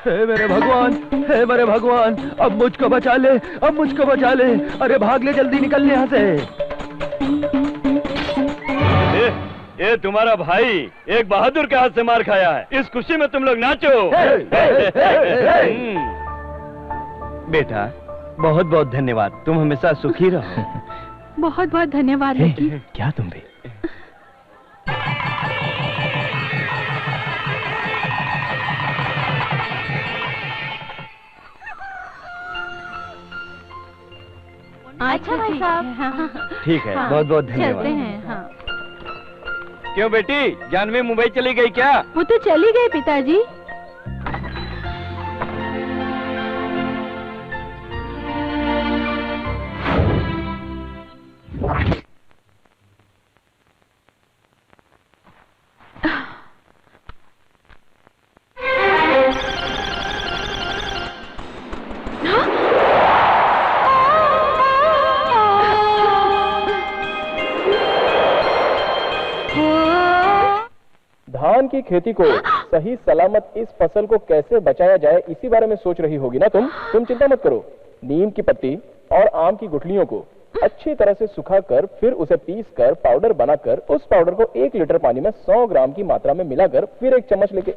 हे मेरे भगवान, हे मेरे भगवान, अब मुझको बचा ले, अब मुझको बचा ले। अरे भाग ले, जल्दी निकल यहाँ से। ये तुम्हारा भाई एक बहादुर के हाथ से मार खाया है। इस खुशी में तुम लोग नाचो। बेटा बहुत बहुत धन्यवाद, तुम हमेशा सुखी रहो। बहुत बहुत धन्यवाद लकी। क्या तुम भी? अच्छा भाई साहब। ठीक है, बहुत बहुत धन्यवाद। चलते हैं। हाँ। क्यों बेटी, जानवी मुंबई चली गई क्या? वो तो चली गई पिताजी। धान की खेती को सही सलामत इस फसल को कैसे बचाया जाए, इसी बारे में सोच रही होगी ना तुम चिंता मत करो। नीम की पत्ती, और आम की गुठलियों को अच्छी तरह से सुखाकर फिर उसे पीसकर पाउडर बनाकर उस पाउडर को 1 लीटर पानी में 100 ग्राम की मात्रा में मिलाकर फिर 1 चम्मच लेके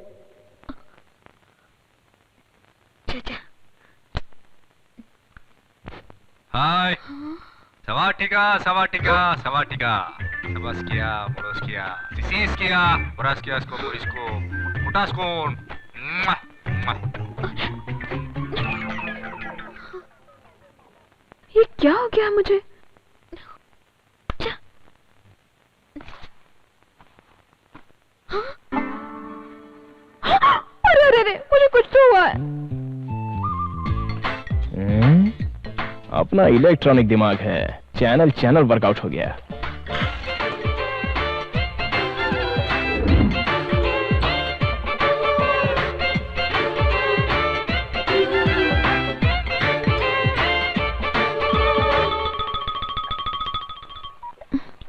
हाय सवाटिका सवाटिका सवाटिका सबस्किया मोरस्किया सिसिस्किया मोरस्कियास्को मोरिस्को मुटास्कोन ये क्या हो गया मुझे? अरे अरे अरे मुझे कुछ तो हुआ है। अपना इलेक्ट्रॉनिक दिमाग है, चैनल वर्कआउट हो गया।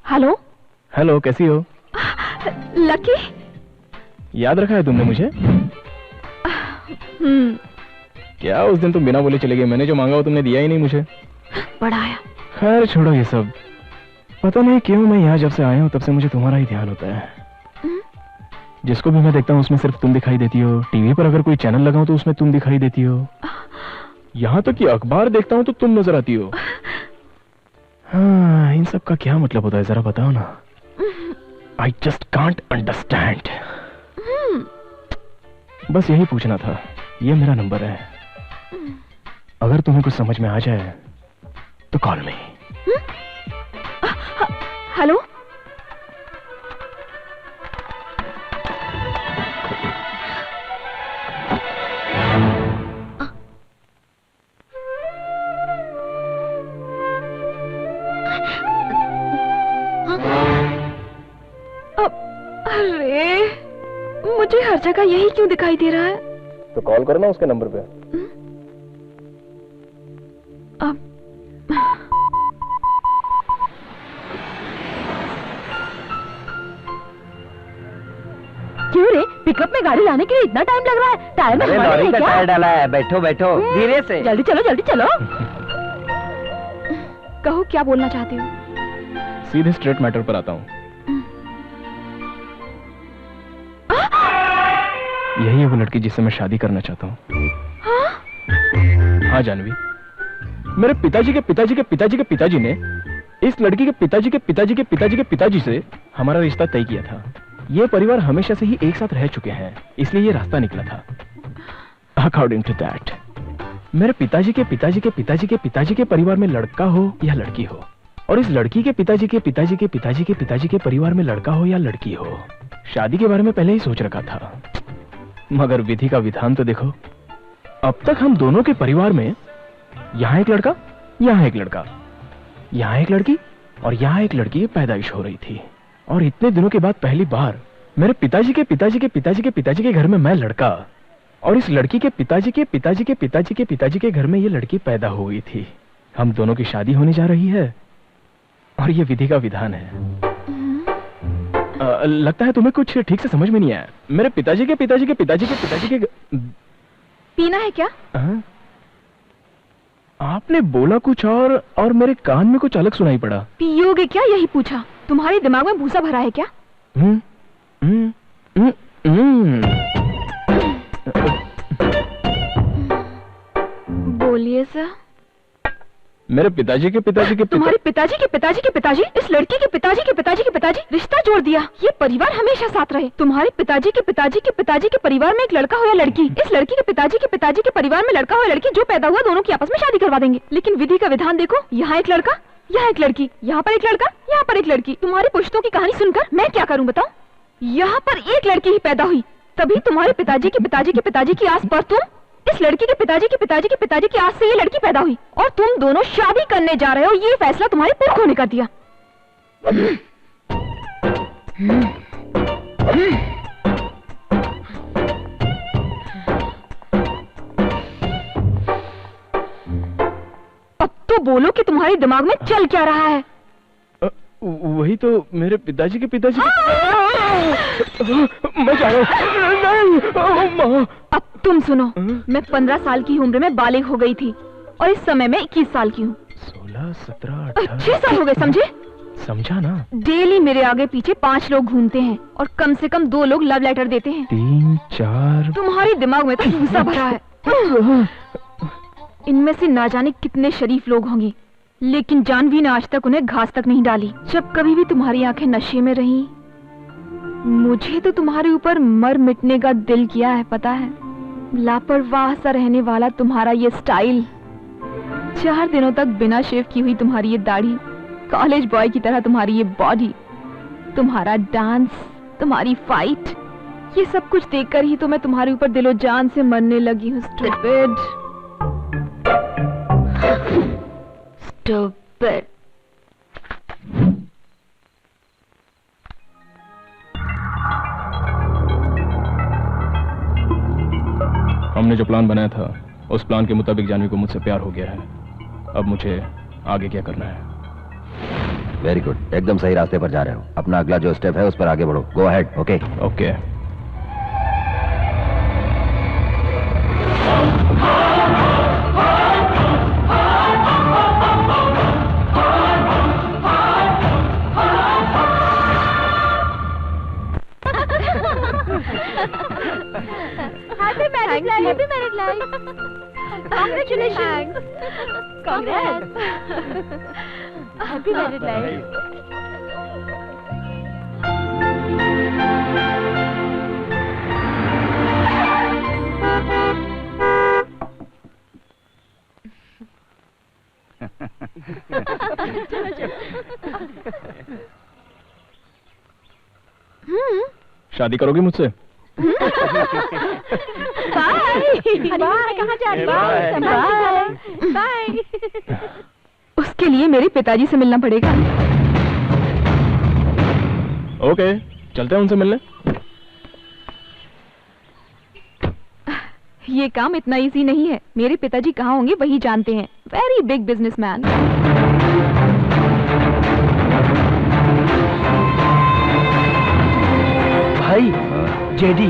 हेलो हेलो, कैसी हो? लकी, याद रखा है तुमने मुझे? क्या उस दिन तुम बिना बोले चले गए? मैंने जो मांगा वो तुमने दिया ही नहीं मुझे। बड़ा आया। खैर छोड़ो ये सब। पता नहीं क्यों मैं यहाँ जब से आया हूँ तब से मुझे तुम्हारा ही ध्यान होता है। जिसको भी मैं देखता हूँ उसमें सिर्फ तुम दिखाई देती हो। टीवी पर अगर कोई चैनल लगाऊं तो उसमें तुम दिखाई देती हो। यहाँ तक कि अखबार देखता हूँ तो तुम नजर आती हो। हाँ, इन सब का क्या मतलब होता है जरा बताओ ना। I just can't understand. बस यही पूछना था। ये मेरा नंबर है, अगर तुम्हें कुछ समझ में आ जाए तो कॉल मी। हेलो, अरे मुझे हर जगह यही क्यों दिखाई दे रहा है? तो कॉल करो ना उसके नंबर पे। अब क्यों रे, पिकअप में गाड़ी लाने के लिए इतना टाइम लग रहा है? टायर में हवा लॉरी नहीं है का क्या? टायर डाला है। बैठो बैठो, धीरे से। जल्दी चलो जल्दी चलो। कहो क्या बोलना चाहती हो? सीधे स्ट्रेट मैटर पर आता हूँ। यही है वो लड़की जिससे मैं शादी करना चाहता हूँ। हाँ जानवी, मेरे पिताजी के पिताजी के पिताजी के पिताजी ने इस लड़की के पिताजी के पिताजी के पिताजी के पिताजी से हमारा रिश्ता तय किया था। ये परिवार हमेशा से ही एक साथ रह चुके हैं, इसलिए ये रास्ता निकला था। अकॉर्डिंग टू दैट, मेरे पिताजी के पिताजी के पिताजी के पिताजी के परिवार में लड़का हो या लड़की हो, और इस लड़की के पिताजी के पिताजी के पिताजी के पिताजी के परिवार में लड़का हो या लड़की हो, शादी के बारे में पहले ही सोच रखा था। मगर विधि का विधान तो देखो। अब तक हम दोनों के परिवार में यहाँ एक लड़का, यहाँ एक लड़का, यहाँ एक लड़की और यहाँ एक लड़की की पैदाइश हो रही थी। और इतने दिनों के बाद पहली बार मेरे पिताजी के पिताजी के पिताजी के पिताजी के घर में मैं लड़का, और इस लड़की के पिताजी के पिताजी के पिताजी के पिताजी के घर में ये लड़की पैदा हो गई थी। हम दोनों की शादी होने जा रही है और ये विधि का विधान है। लगता है तुम्हें कुछ ठीक से समझ में नहीं आया। मेरे पिताजी के पिताजी के पिताजी के पिताजी के पीना है क्या? आपने बोला कुछ और मेरे कान में कुछ अलग सुनाई पड़ा। पियोगे क्या, यही पूछा। तुम्हारे दिमाग में भूसा भरा है क्या? बोलिए सर। मेरे पिताजी के पिताजी के तुम्हारे पिताजी के पिताजी के पिताजी इस लड़की के पिताजी के पिताजी के पिताजी रिश्ता जोड़ दिया। ये परिवार हमेशा साथ रहे। तुम्हारे पिताजी के पिताजी के पिताजी के परिवार में एक लड़का हो या लड़की, इस लड़की के पिताजी के पिताजी के परिवार में लड़का हो या लड़की, जो पैदा हुआ दोनों की आपस में शादी करवा देंगे। लेकिन विधि का विधान देखो, यहाँ एक लड़का, यहाँ एक लड़की, यहाँ पर एक लड़का, यहाँ पर एक लड़की। तुम्हारी पुश्तों की कहानी सुनकर मैं क्या करूँ बताओ? यहाँ पर एक लड़की ही पैदा हुई, तभी तुम्हारे पिताजी के पिताजी के पिताजी की आस पर तुम इस लड़की के पिताजी के पिताजी के पिताजी की आस से ये लड़की पैदा हुई, और तुम दोनों शादी करने जा रहे हो। ये फैसला तुम्हारे पुरखों ने कर दिया। अब तो बोलो कि तुम्हारे दिमाग में चल क्या रहा है? वही तो, मेरे पिताजी के पिताजी मैं जा रहा हूँ। अब तुम सुनो, मैं 15 साल की उम्र में बालिग हो गई थी और इस समय मैं 21 साल की हूँ। 16, 17, 6 साल हो गए, समझे? समझा ना? डेली मेरे आगे पीछे 5 लोग घूमते हैं और कम से कम 2 लोग लव लेटर देते हैं। 3, 4। तुम्हारे दिमाग में तो भूसा भरा है। इनमें से ना जाने कितने शरीफ लोग होंगे, लेकिन जानवी ने आज तक उन्हें घास तक नहीं डाली। जब कभी भी तुम्हारी आंखें नशे में रही, मुझे तो तुम्हारे ऊपर मर मिटने का दिल किया है, पता है? लापरवाह सा रहने वाला तुम्हारा ये स्टाइल, 4 दिनों तक बिना शेव की हुई तुम्हारी ये दाढ़ी, कॉलेज बॉय की तरह तुम्हारी ये बॉडी, तुम्हारा डांस, तुम्हारी फाइट, ये सब कुछ देखकर ही तो मैं तुम्हारे ऊपर दिलो जान से मरने लगी हूँ। Stupid, stupid. हमने जो प्लान बनाया था उस प्लान के मुताबिक जानवी को मुझसे प्यार हो गया है। अब मुझे आगे क्या करना है? वेरी गुड, एकदम सही रास्ते पर जा रहे हो। अपना अगला जो स्टेप है उस पर आगे बढ़ो। Go ahead. Okay okay. Happy married life. Happy married life. Congratulations. Congrats. Happy married life. शादी करोगी मुझसे? कहाँ जा रही हो? बाय। उसके लिए मेरे पिताजी से मिलना पड़ेगा। ओके, चलते हैं उनसे मिलने। ये काम इतना इजी नहीं है। मेरे पिताजी कहाँ होंगे वही जानते हैं। Very big businessman. भाई, JD.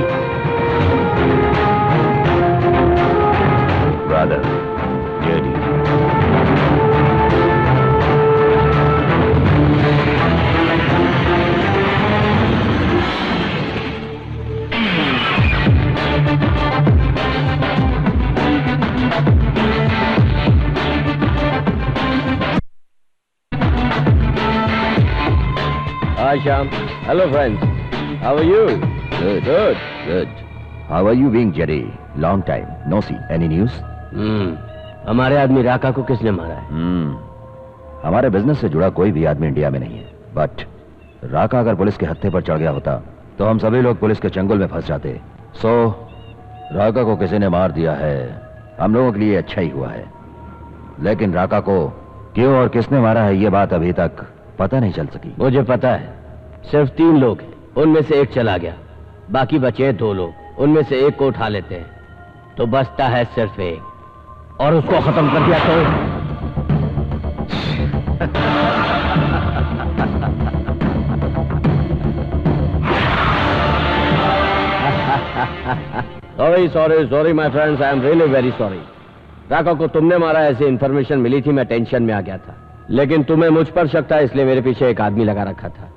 Brother, JD. Hi, Shyam. Hello, friends. How are you? Good, good, good. How are you being, Jerry? Long time. No see. Any news? हमारे आदमी राका को किसने मारा है? हमारे बिजनेस से जुड़ा कोई भी आदमी इंडिया में नहीं है। बट राका अगर पुलिस के हत्थे पर चढ़ गया होता तो हम सभी लोग पुलिस के चंगुल में फंस जाते। सो राका को किसी ने मार दिया है, हम लोगों के लिए अच्छा ही हुआ है। लेकिन राका को क्यों और किसने मारा है ये बात अभी तक पता नहीं चल सकी। मुझे पता है, सिर्फ 3 लोग हैं, उनमें से एक चला गया, बाकी बचे 2 लोग। उनमें से एक को उठा लेते हैं तो बचता है सिर्फ एक, और उसको खत्म कर दिया तो sorry my friends, I am really very sorry. Raka को तुमने मारा ऐसी इंफॉर्मेशन मिली थी, मैं टेंशन में आ गया था। लेकिन तुम्हें मुझ पर शक था, इसलिए मेरे पीछे एक आदमी लगा रखा था,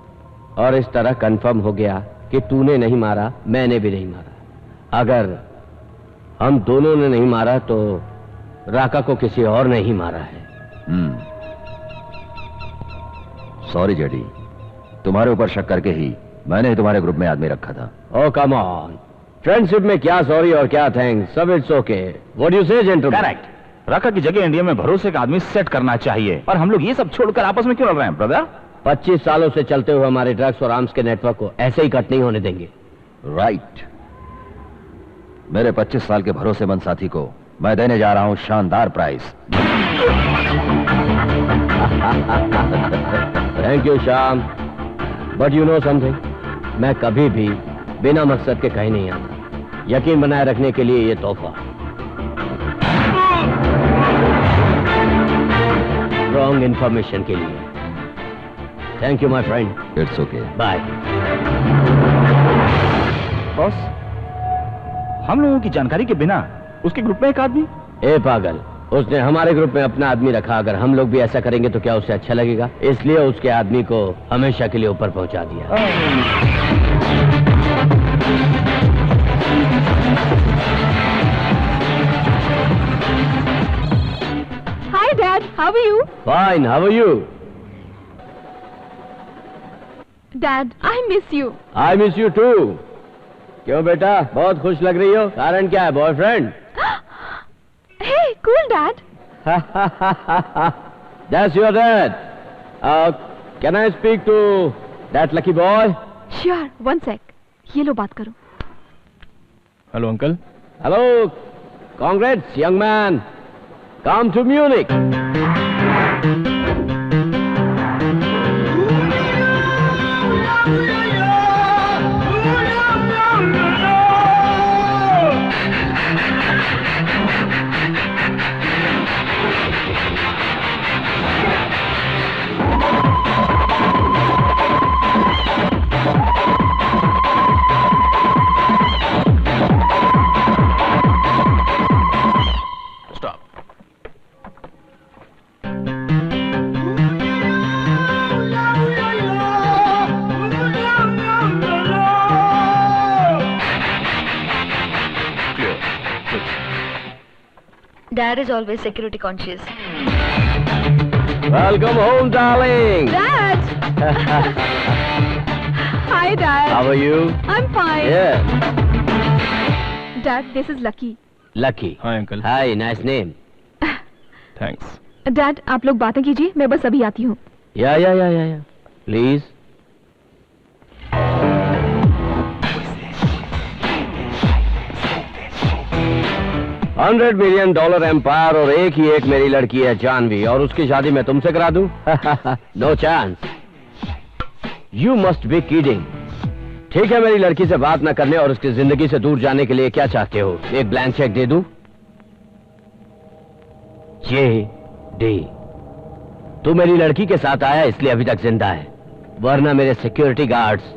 और इस तरह कंफर्म हो गया कि तूने नहीं मारा, मैंने भी नहीं मारा। अगर हम दोनों ने नहीं मारा तो राका को किसी और ने ही मारा है। सॉरी जेडी, तुम्हारे ऊपर शक करके ही मैंने तुम्हारे ग्रुप में आदमी रखा था। ओह कम ऑन, फ्रेंडशिप में क्या सॉरी और क्या थैंक्स, सब it's okay. What do you से जेंटलमैन? करेक्ट। राका की जगह इंडिया में भरोसे का आदमी सेट करना चाहिए, और हम लोग ये सब छोड़कर आपस में क्यों लड़ रहे हैं ब्रदर? 25 सालों से चलते हुए हमारे ड्रग्स और आर्म्स के नेटवर्क को ऐसे ही कट नहीं होने देंगे। राइट। मेरे 25 साल के भरोसेमंद साथी को मैं देने जा रहा हूं शानदार prize. Thank you Shyam, but you know something, मैं कभी भी बिना मकसद के कहीं नहीं आता। यकीन बनाए रखने के लिए ये तोहफा। रॉन्ग इंफॉर्मेशन के लिए thank you my friend. It's okay, bye. Boss, हम लोगों की जानकारी के बिना उसके ग्रुप में एक आदमी। ए पागल, उसने हमारे ग्रुप में अपना आदमी रखा, अगर हम लोग भी ऐसा करेंगे तो क्या उसे अच्छा लगेगा? इसलिए उसके आदमी को हमेशा के लिए ऊपर पहुंचा दिया। Hi Dad, how are you? Fine, how are you? Dad, I miss you. I miss you too. क्यों बेटा, बहुत खुश लग रही हो? कारण क्या है, boyfriend? Hey, cool Dad. That's your dad. Can I speak to that lucky boy? Sure, one sec. ये लो बात करो. Hello uncle. Hello, congrats, young man. Come to Munich. Dad is always security conscious. Welcome home, darling. Dad. Hi Dad. How are you? I'm fine. Yeah. Dad, this is Lucky. Lucky. Hi uncle. Hi, nice name. Thanks. Dad, आप लोग बातें कीजिए, मैं बस अभी आती हूँ. Yeah. Please. $100 million एम्पायर और एक ही एक मेरी लड़की है जानवी, और उसकी शादी मैं तुमसे करा दूं? No chance. You must be kidding. ठीक है, मेरी लड़की से बात न करने और उसकी जिंदगी से दूर जाने के लिए क्या चाहते हो? एक ब्लैंक चेक दे दूं? JD. तू मेरी लड़की के साथ आया इसलिए अभी तक जिंदा है, वरना मेरे सिक्योरिटी गार्ड्स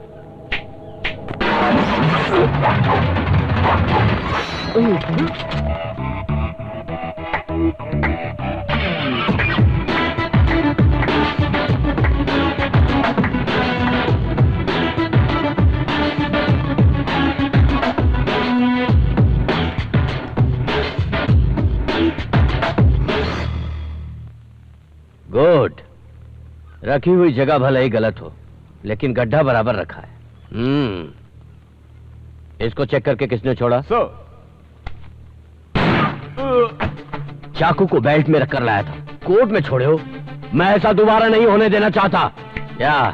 गुड. रखी हुई जगह भले ही गलत हो, लेकिन गड्ढा बराबर रखा है. इसको चेक करके किसने छोड़ा? सर, चाकू को बेल्ट में रखकर लाया था, कोर्ट में छोड़े हो. मैं ऐसा दोबारा नहीं होने देना चाहता. क्या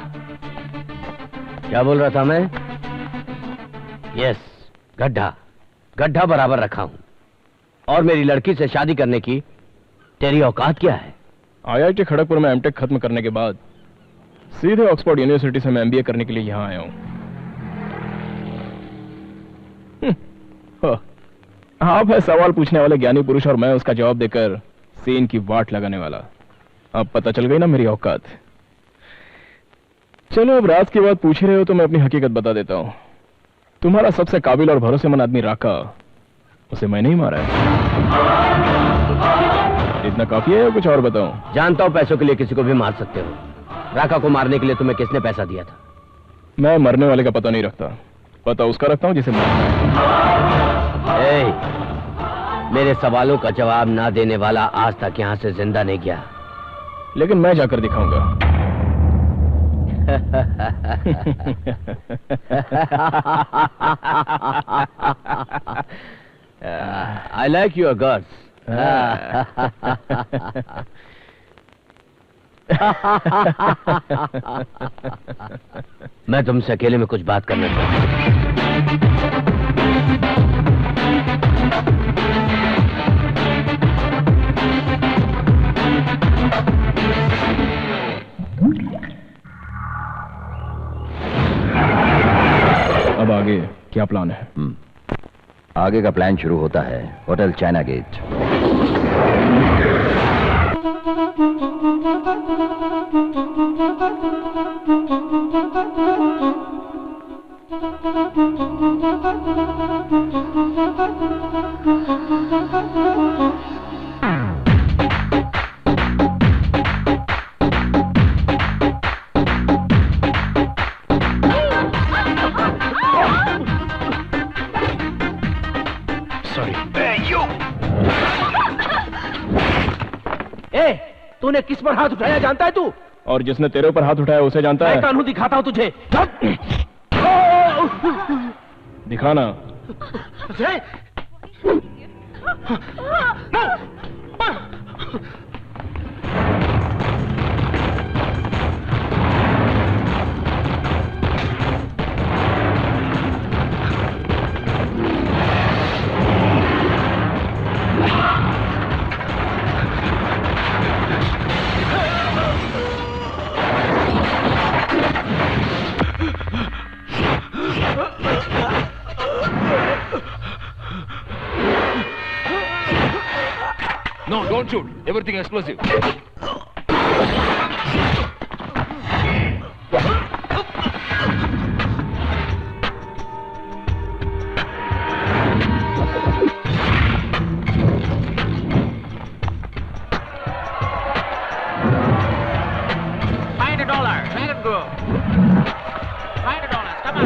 बोल रहा था मैं? यस, गड्ढा बराबर रखा हूं. और मेरी लड़की से शादी करने की तेरी औकात क्या है? IIT खड़गपुर में एमटेक खत्म करने के बाद सीधे ऑक्सफोर्ड यूनिवर्सिटी से मैं MBA करने के लिए यहाँ आया हूँ. आप है सवाल पूछने वाले ज्ञानी पुरुष और मैं उसका जवाब देकर सीन की वाट लगाने वाला. अब पता चल गई ना मेरी औकात. चलो, अब राज की बात पूछ रहे हो तो मैं अपनी हकीकत बता देता हूँ. तुम्हारा सबसे काबिल और भरोसेमंद आदमी राका, उसे मैंने ही मारा है. इतना काफी है या कुछ और बताऊं? जानता हूं पैसों के लिए किसी को भी मार सकते हो. राका को मारने के लिए तुम्हें किसने पैसा दिया था? मैं मरने वाले का पता नहीं रखता, पता उसका रखता हूं जिसे मारना है. मेरे सवालों का जवाब ना देने वाला आज तक यहां से जिंदा नहीं गया. लेकिन मैं जाकर दिखाऊंगा. I like your guts. मैं तुमसे अकेले में कुछ बात करना चाहता हूं. अब आगे क्या प्लान है? आगे का प्लान शुरू होता है होटल चाइना गेट. तूने किस पर हाथ उठाया जानता है तू? और जिसने तेरे ऊपर हाथ उठाया उसे जानता है? मैं कानून दिखाता हूँ तुझे। दिखाना। No, don't shoot. Everything explosive. Find $1. Let it go. Find $1. Come on.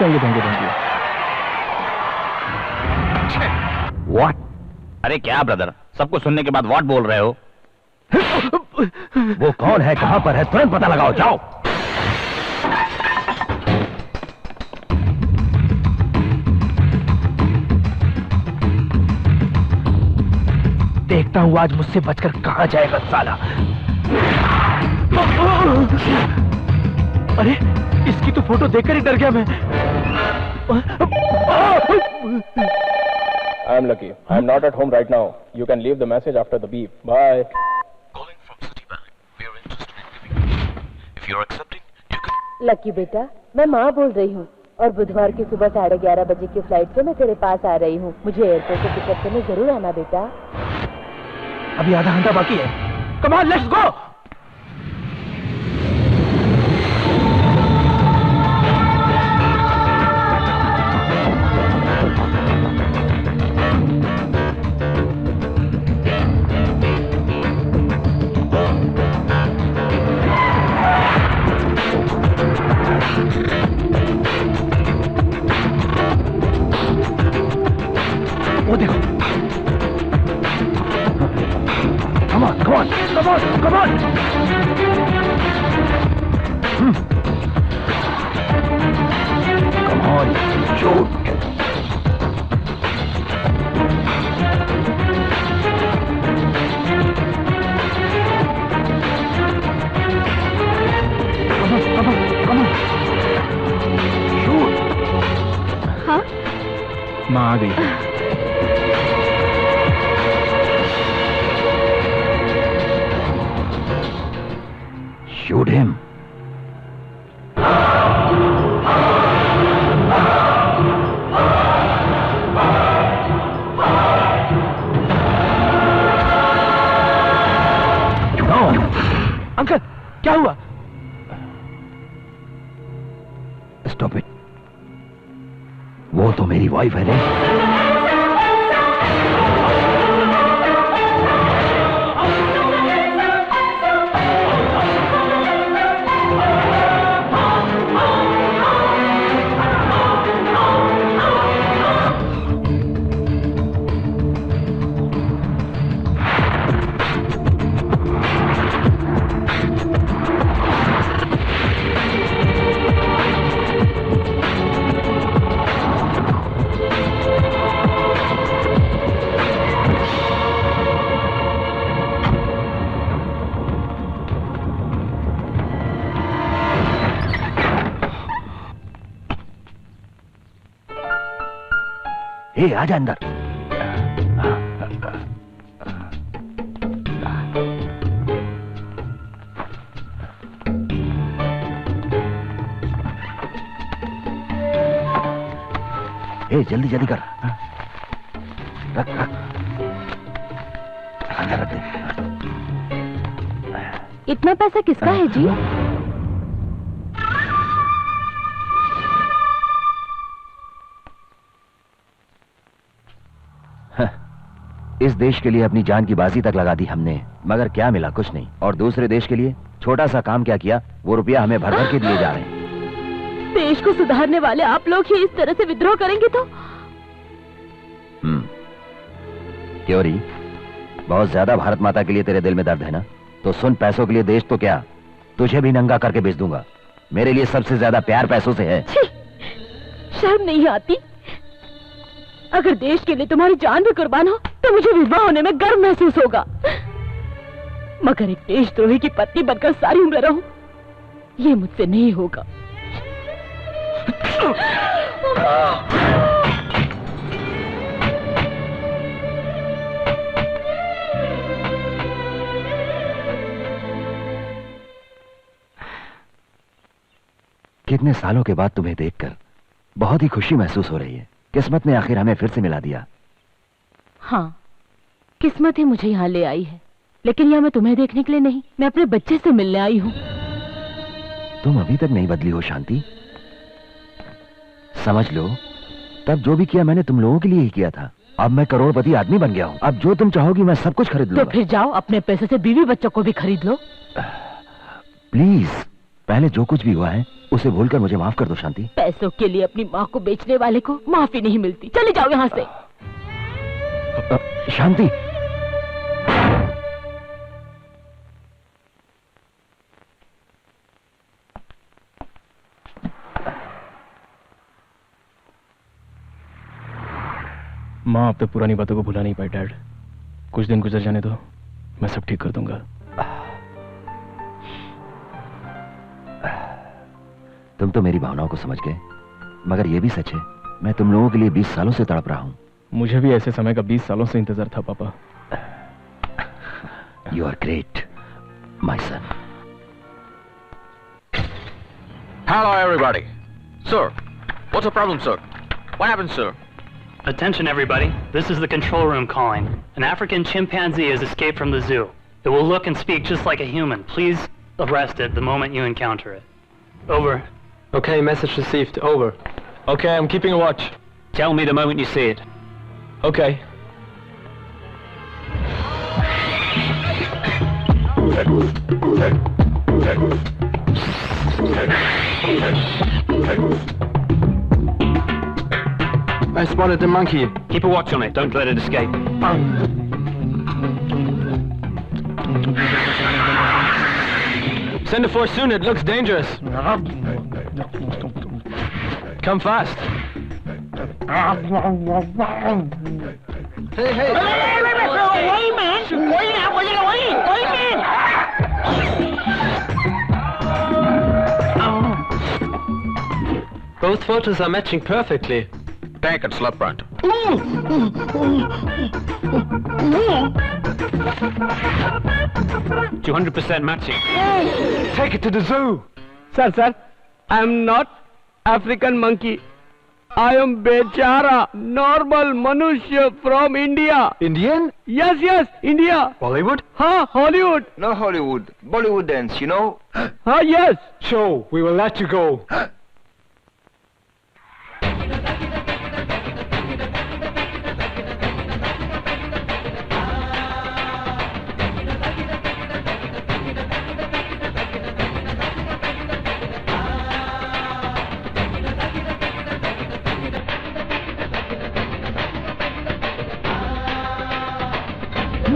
Thank you. What? अरे क्या ब्रदर, सबको सुनने के बाद व्हाट बोल रहे हो? वो कौन है, कहां पर है, तुरंत पता लगाओ, जाओ। देखता हूँ आज मुझसे बचकर कहां जाएगा साला। अरे इसकी तो फोटो देखकर ही डर गया मैं। I am lucky. I am not at home right now. You can leave the message after the beep. Bye. Calling from Citibank. We are interested in giving you. If you are accepting, you can. Lucky बेटा, मैं माँ बोल रही हूँ और बुधवार की सुबह 11:30 बजे की फ्लाइट से मैं तेरे पास आ रही हूँ। मुझे एयरपोर्ट से पिकअप करने जरूर आना बेटा। अभी आधा घंटा बाकी है। Come on, let's go. माँ आ गई है। Shoot him. अंकल क्या हुआ? Stop it. वो तो मेरी वाइफ है रे। ए, आजा अंदर। ए, जल्दी जल्दी कर। रख रख अंदर रख दे। इतना पैसा किसका है जी? इस देश के लिए अपनी जान की बाजी तक लगा दी हमने, मगर क्या मिला? कुछ नहीं। और दूसरे देश के लिए छोटा सा काम क्या किया, वो रुपया हमें भर भर के दिए जा रहे हैं। देश को सुधारने वाले आप लोग ही इस तरह से विद्रोह करेंगे तो? क्यों री, बहुत ज्यादा भारत माता के लिए तेरे दिल में दर्द है ना? तो सुन, पैसों के लिए देश तो क्या, तुझे भी नंगा करके बेच दूंगा। मेरे लिए सबसे ज्यादा प्यार पैसों से है। शर्म नहीं आती? अगर देश के लिए तुम्हारी जान भी कुर्बान हो तो मुझे विधवा होने में गर्व महसूस होगा, मगर एक देशद्रोही की पत्नी बनकर सारी उम्र रहूं, ये मुझसे नहीं होगा। कितने सालों के बाद तुम्हें देखकर बहुत ही खुशी महसूस हो रही है। किस्मत ने आखिर हमें फिर से मिला दिया। हाँ, किस्मत ही मुझे यहाँ ले आई है, लेकिन यहाँ मैं तुम्हें देखने के लिए नहीं, मैं अपने बच्चे से मिलने आई हूँ। तुम अभी तक नहीं बदली हो शांति। समझ लो, तब जो भी किया मैंने तुम लोगों के लिए ही किया था। अब मैं करोड़पति आदमी बन गया हूँ। अब जो तुम चाहोगी मैं सब कुछ खरीद लूंगा। तो फिर जाओ, अपने पैसे से बीवी बच्चों को भी खरीद लो। प्लीज, पहले जो कुछ भी हुआ है उसे भूलकर मुझे माफ कर दो शांति। पैसों के लिए अपनी माँ को बेचने वाले को माफी नहीं मिलती। चले जाओ यहाँ से। शांति, माँ अब तक पुरानी बातों को भुला नहीं पाई डैड। कुछ दिन गुजर जाने दो, मैं सब ठीक कर दूंगा। तुम तो मेरी भावनाओं को समझ गए, मगर यह भी सच है मैं तुम लोगों के लिए 20 सालों से तड़प रहा हूं। मुझे भी ऐसे समय का 20 सालों से इंतजार था पापा। You are great, my son. Hello, everybody. Sir, what's the problem, sir? What happened, sir? Attention, everybody. This is the control room calling. An African chimpanzee has escaped from the zoo. It will look and speak just like a human. Please arrest it the moment you encounter it. Over. Okay, message received. Over. Okay, I'm keeping a watch. Tell me the moment you see it. Okay. I spotted the monkey. Keep a watch on it. Don't let it escape. Send a force soon. It looks dangerous. Come fast. Hey, hey. Wait, man. Wait now. Wait, man. Both photos are matching perfectly. Take it, slap front. 200% matching. Take it to the zoo. Sir, I am not African monkey. I am Bechara, normal Manushya from India. Indian? Yes, India. Bollywood? Hollywood. No Hollywood. Bollywood dance, you know? Yes. So, we will let you go.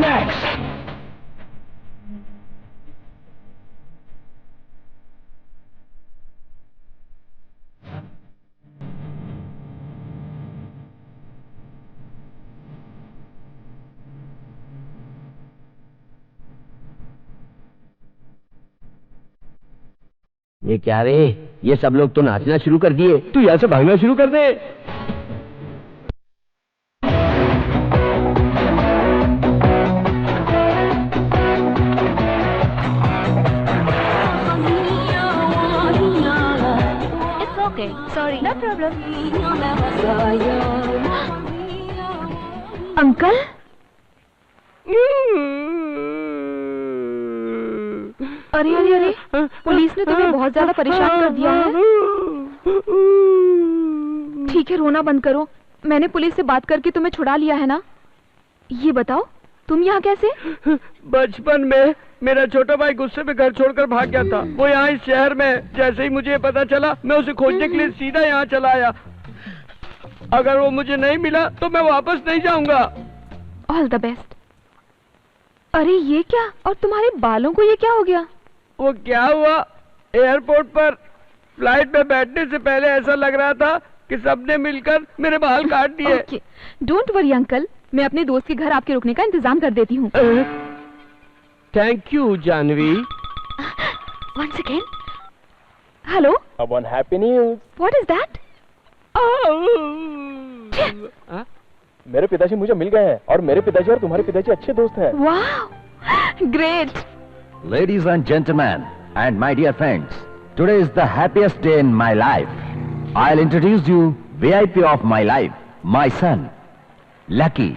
Next. ये क्या रे? ये सब लोग तो नाचना शुरू कर दिए। तू यहाँ से भागना शुरू कर दे। Okay, sorry. No problem. Uncle? अरे, पुलिस ने तुम्हें बहुत ज्यादा परेशान कर दिया है। ठीक है, रोना बंद करो। मैंने पुलिस से बात करके तुम्हें छुड़ा लिया है ना। ये बताओ, तुम यहाँ कैसे? बचपन में मेरा छोटा भाई गुस्से में घर छोड़कर भाग गया था। वो यहाँ इस शहर में। जैसे ही मुझे पता चला, मैं उसे खोजने के लिए सीधा यहाँ चला आया। अगर वो मुझे नहीं मिला तो मैं वापस नहीं जाऊंगा। All the best. अरे ये क्या? और तुम्हारे बालों को ये क्या हो गया? वो क्या हुआ, एयरपोर्ट पर फ्लाइट में बैठने से पहले ऐसा लग रहा था कि सबने मिलकर मेरे बाल काट दिए। डोंट वरी अंकल, मैं अपने दोस्त के घर आपके रुकने का इंतजाम कर देती हूँ। Thank you Janvi. One second. Hello. One happy news. What is that? मेरे पिताजी मुझे मिल गए हैं और मेरे पिताजी और तुम्हारे पिताजी अच्छे दोस्त हैं। वाह, great. Ladies and gentlemen, and my dear friends, today is the happiest day in my life. I'll introduce you VIP of my life, my son, Lucky.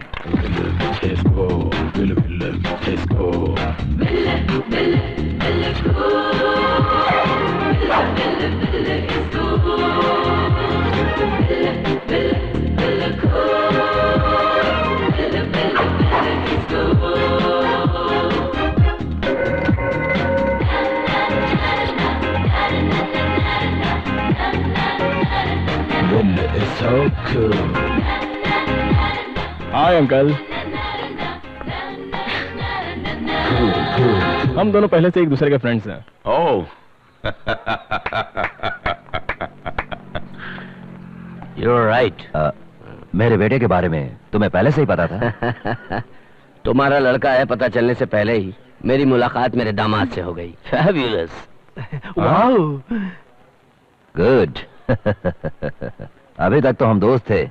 It's so cool. Hi uncle. हम दोनों पहले से एक दूसरे के फ्रेंड्स हैं। ओह। You're right. मेरे बेटे के बारे में तुम्हें पहले से ही पता था? तुम्हारा लड़का है, पता चलने से पहले ही मेरी मुलाकात मेरे दामाद से हो गई। Fabulous. Wow. Good. अभी तक तो हम दोस्त थे,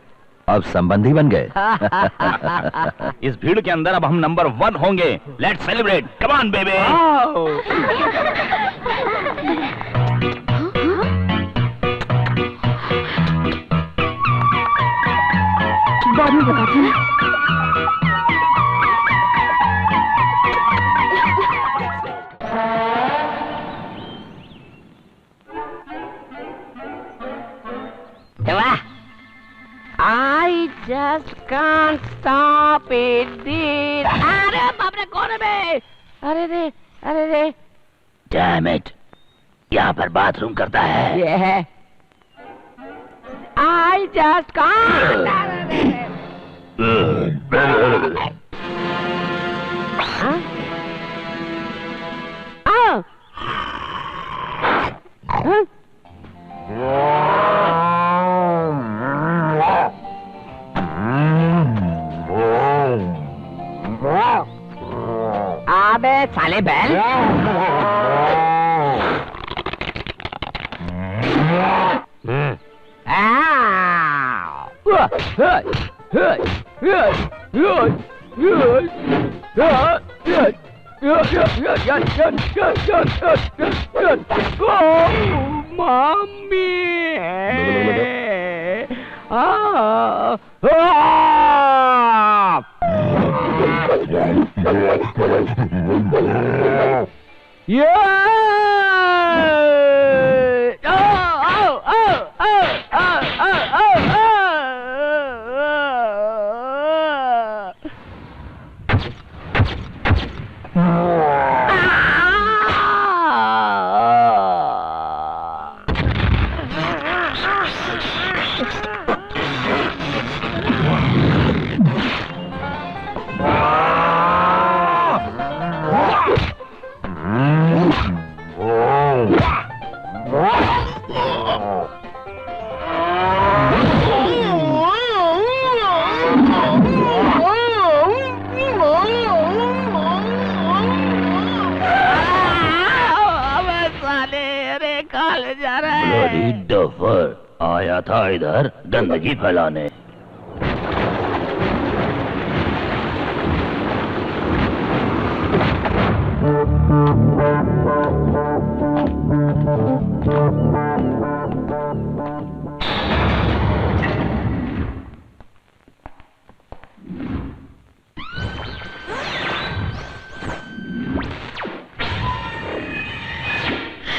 अब संबंधी बन गए। इस भीड़ के अंदर अब हम नंबर 1 होंगे। Let's celebrate, come on baby. बाद में बताती हूँ। I just can't stop it, dude. अरे बाप रे, कौन है बे? अरे रे। Damn it. यहाँ पर बाथरूम करता है। ये है। I just can't. अबे साले बैल। डफर आया था इधर गंदगी फैलाने।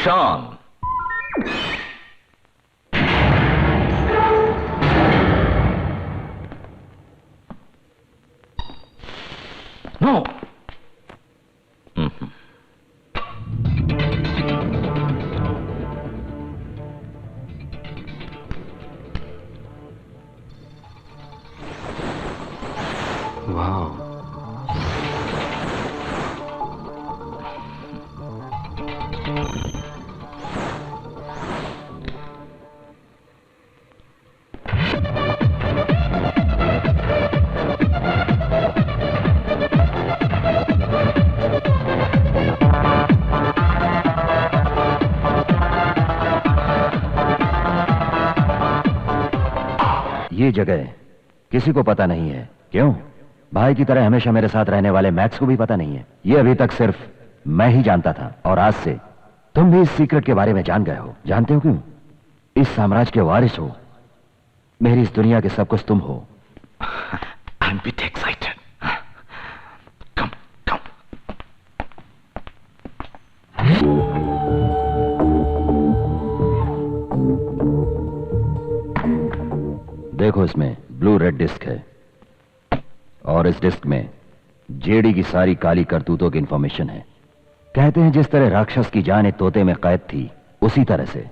शान नो वाह ये जगह किसी को पता नहीं है। क्यों? भाई की तरह हमेशा मेरे साथ रहने वाले मैक्स को भी पता नहीं है। ये अभी तक सिर्फ मैं ही जानता था और आज से तुम भी इस सीक्रेट के बारे में जान गए हो। जानते हो क्यों? इस साम्राज्य के वारिस हो, मेरी इस दुनिया के सब कुछ तुम हो। I'm a bit excited. Come. देखो, इसमें ब्लू रेड डिस्क है और इस डिस्क में जेडी की सारी काली करतूतों की इंफॉर्मेशन है। कहते हैं जिस तरह राक्षस की जान एक तोते में कैद थी, उसी तरह से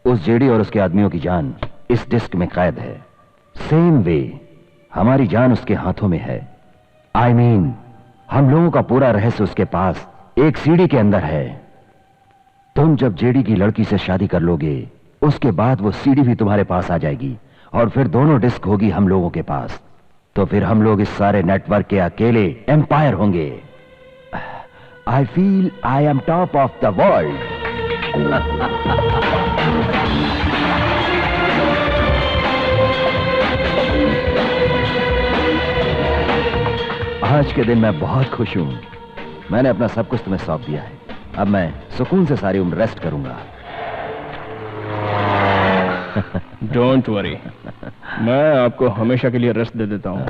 उस जेडी और उसके आदमियों की जान इस डिस्क में कैद है। सेम वे हमारी जान उसके हाथों में है। I mean, हम लोगों का पूरा रहस्य उसके पास एक सीडी के अंदर है। तुम जब जेडी की लड़की से शादी कर लोगे, उसके बाद वो सीडी भी तुम्हारे पास आ जाएगी और फिर दोनों डिस्क होगी हम लोगों के पास। तो फिर हम लोग इस सारे नेटवर्क के अकेले एम्पायर होंगे। I feel I am top of the world. आज के दिन मैं बहुत खुश हूं। मैंने अपना सब कुछ तुम्हें सौंप दिया है। अब मैं सुकून से सारी उम्र रेस्ट करूंगा। डोंट वरी, मैं आपको हमेशा के लिए रेस्ट दे देता हूं।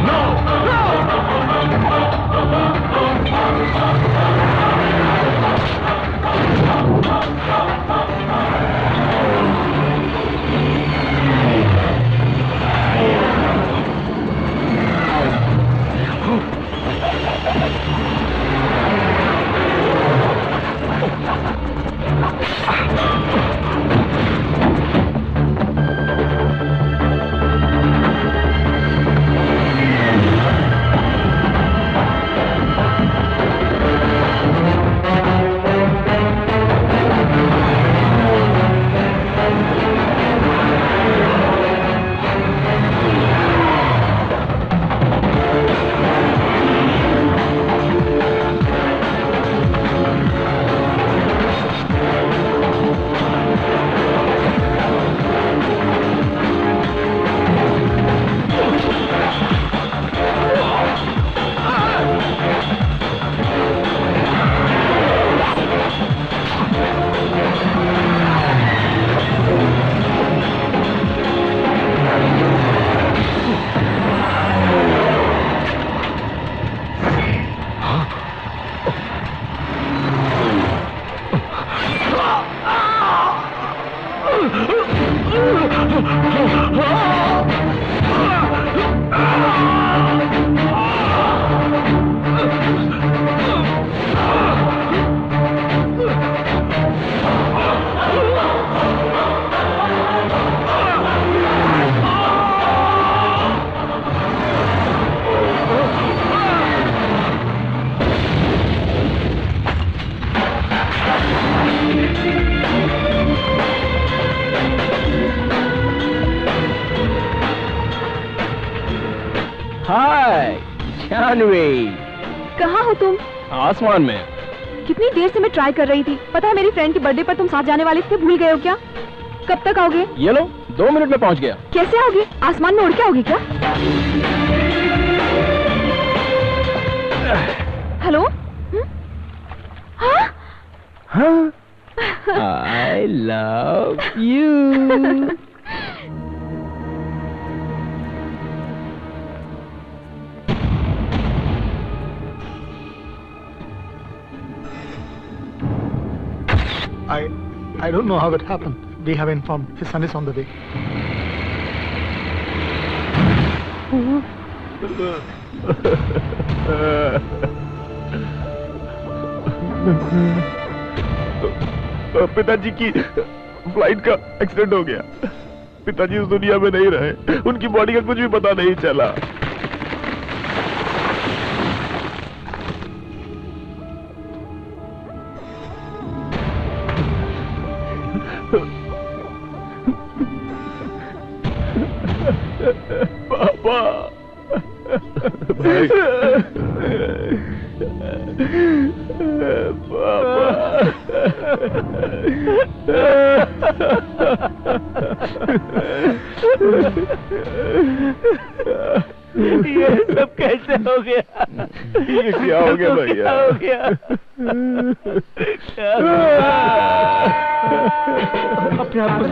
No! जानवी, कहाँ हो तुम? आसमान में। कितनी देर से मैं ट्राई कर रही थी। पता है मेरी फ्रेंड के बर्थडे पर तुम साथ जाने वाले थे, भूल गए हो क्या? कब तक आओगे? ये लो, 2 मिनट में पहुंच गया। कैसे आओगे? आसमान में उड़ के आओगे क्या? हेलो? हाँ? I love you. I don't know how it happened. We have informed his son is on the way. पिताजी की फ्लाइट का एक्सीडेंट हो गया। पिताजी उस दुनिया में नहीं रहे, उनकी बॉडी का कुछ भी पता नहीं चला। पापा, भाई, ये सब कैसे हो गया? ये क्या हो गया भैया? क्या हो गया? अपने आप को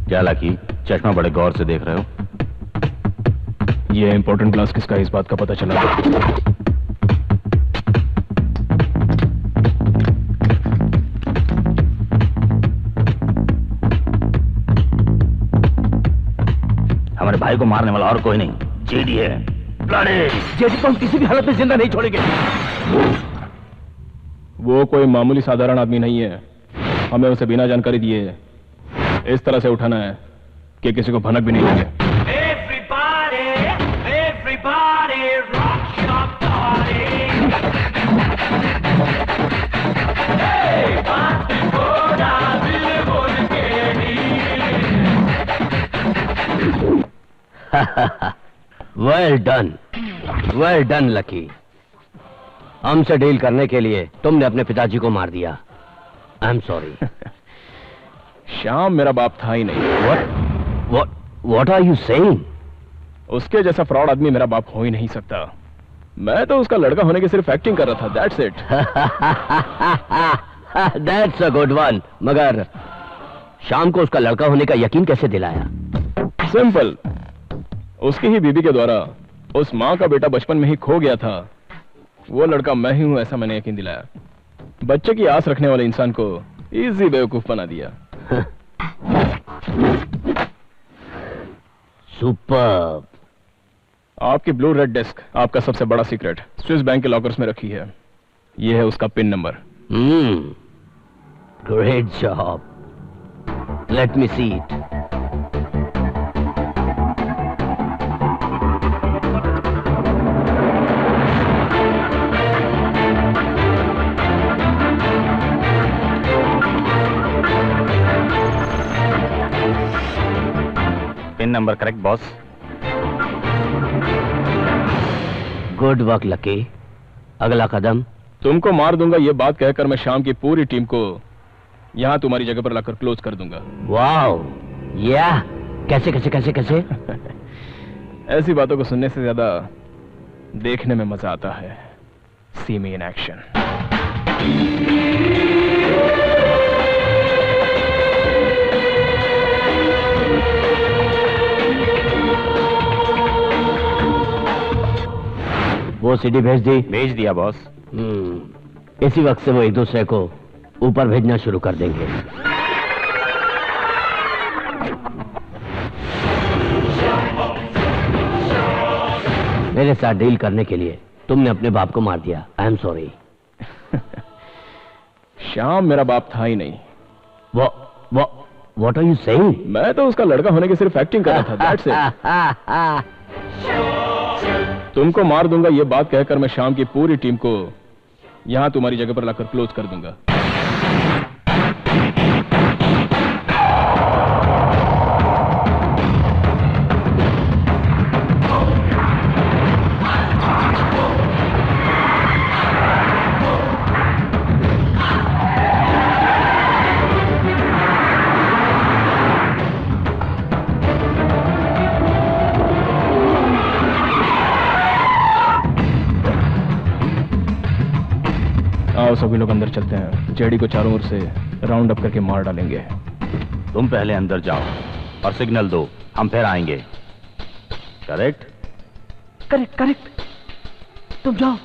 क्या लाकी, चश्मा बड़े गौर से देख रहे हो? ये इंपॉर्टेंट क्लास किसका, इस बात का पता चला? हमारे भाई को मारने वाला और कोई नहीं, जेडी है। जेडी को हम किसी भी हालत में जिंदा नहीं छोड़ेंगे। वो कोई मामूली साधारण आदमी नहीं है। हमें उसे बिना जानकारी दिए इस तरह से उठाना है कि किसी को भनक भी नहीं लगे। Well done lucky. हमसे डील करने के लिए तुमने अपने पिताजी को मार दिया। I am sorry. श्याम मेरा बाप था ही नहीं। What are you saying? उसके जैसा फ्रॉड आदमी मेरा बाप हो ही नहीं सकता। मैं तो उसका लड़का होने की सिर्फ एक्टिंग कर रहा था। That's it. That's a good one. मगर शाम को उसका लड़का होने का यकीन कैसे दिलाया? सिंपल, उसकी ही बीबी के द्वारा उस माँ का बेटा बचपन में ही खो गया था। वो लड़का मैं ही हूं, ऐसा मैंने यकीन दिलाया। बच्चे की आस रखने वाले इंसान को इजी बेवकूफ बना दिया। सुपर। आपकी ब्लू रेड डिस्क आपका सबसे बड़ा सीक्रेट स्विस बैंक के लॉकर्स में रखी है। यह है उसका pin number. Great job. Let me see it. Pin number correct boss. Good work lucky. अगला कदम? तुमको मार दूंगा ये बात कहकर मैं शाम की पूरी टीम को यहां तुम्हारी जगह पर लाकर क्लोज कर दूंगा। वाओ, या कैसे कैसे कैसे कैसे? ऐसी बातों को सुनने से ज्यादा देखने में मजा आता है। सी मी इन एक्शन। वो सीडी भेज दी? भेज दिया बॉस। इसी वक्त से वो एक दूसरे को ऊपर भेजना शुरू कर देंगे। मेरे साथ डील करने के लिए तुमने अपने बाप को मार दिया। I am sorry. श्याम मेरा बाप था ही नहीं। What are you saying? मैं तो उसका लड़का होने की सिर्फ एक्टिंग कर रहा था। That's it. तुमको मार दूंगा ये बात कहकर मैं श्याम की पूरी टीम को यहां तुम्हारी जगह पर लाकर क्लोज कर दूंगा। आओ सभी लोग अंदर चलते हैं। जेडी को चारों ओर से राउंड अप करके मार डालेंगे। तुम पहले अंदर जाओ और सिग्नल दो, हम फिर आएंगे। करेक्ट? Correct correct. तुम जाओ।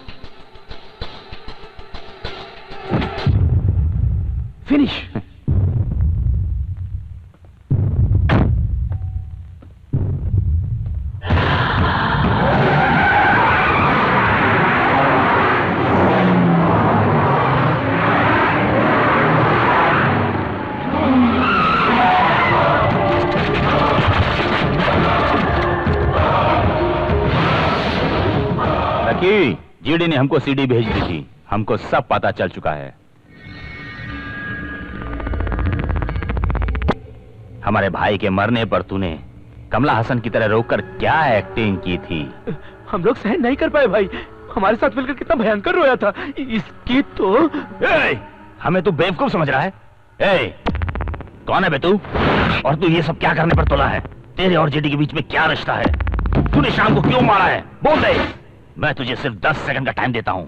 फिनिश। जीडी ने हमको सीडी भेज दी थी, हमको सब पता चल चुका है। हमारे भाई के मरने पर तूने कमला हसन की तरह रोककर क्या एक्टिंग की थी? हम लोग सहन नहीं कर पाए भाई। हमारे साथ मिलकर कितना भयंकर रोया था। इसकी तो हमें तू बेवकूफ समझ रहा है? कौन है बे तू? और तू ये सब क्या करने पर तुला है? तेरे और जीडी के बीच में क्या रिश्ता है? तूने शाम को क्यों मारा है? बोल दे। मैं तुझे सिर्फ 10 सेकंड का टाइम देता हूं।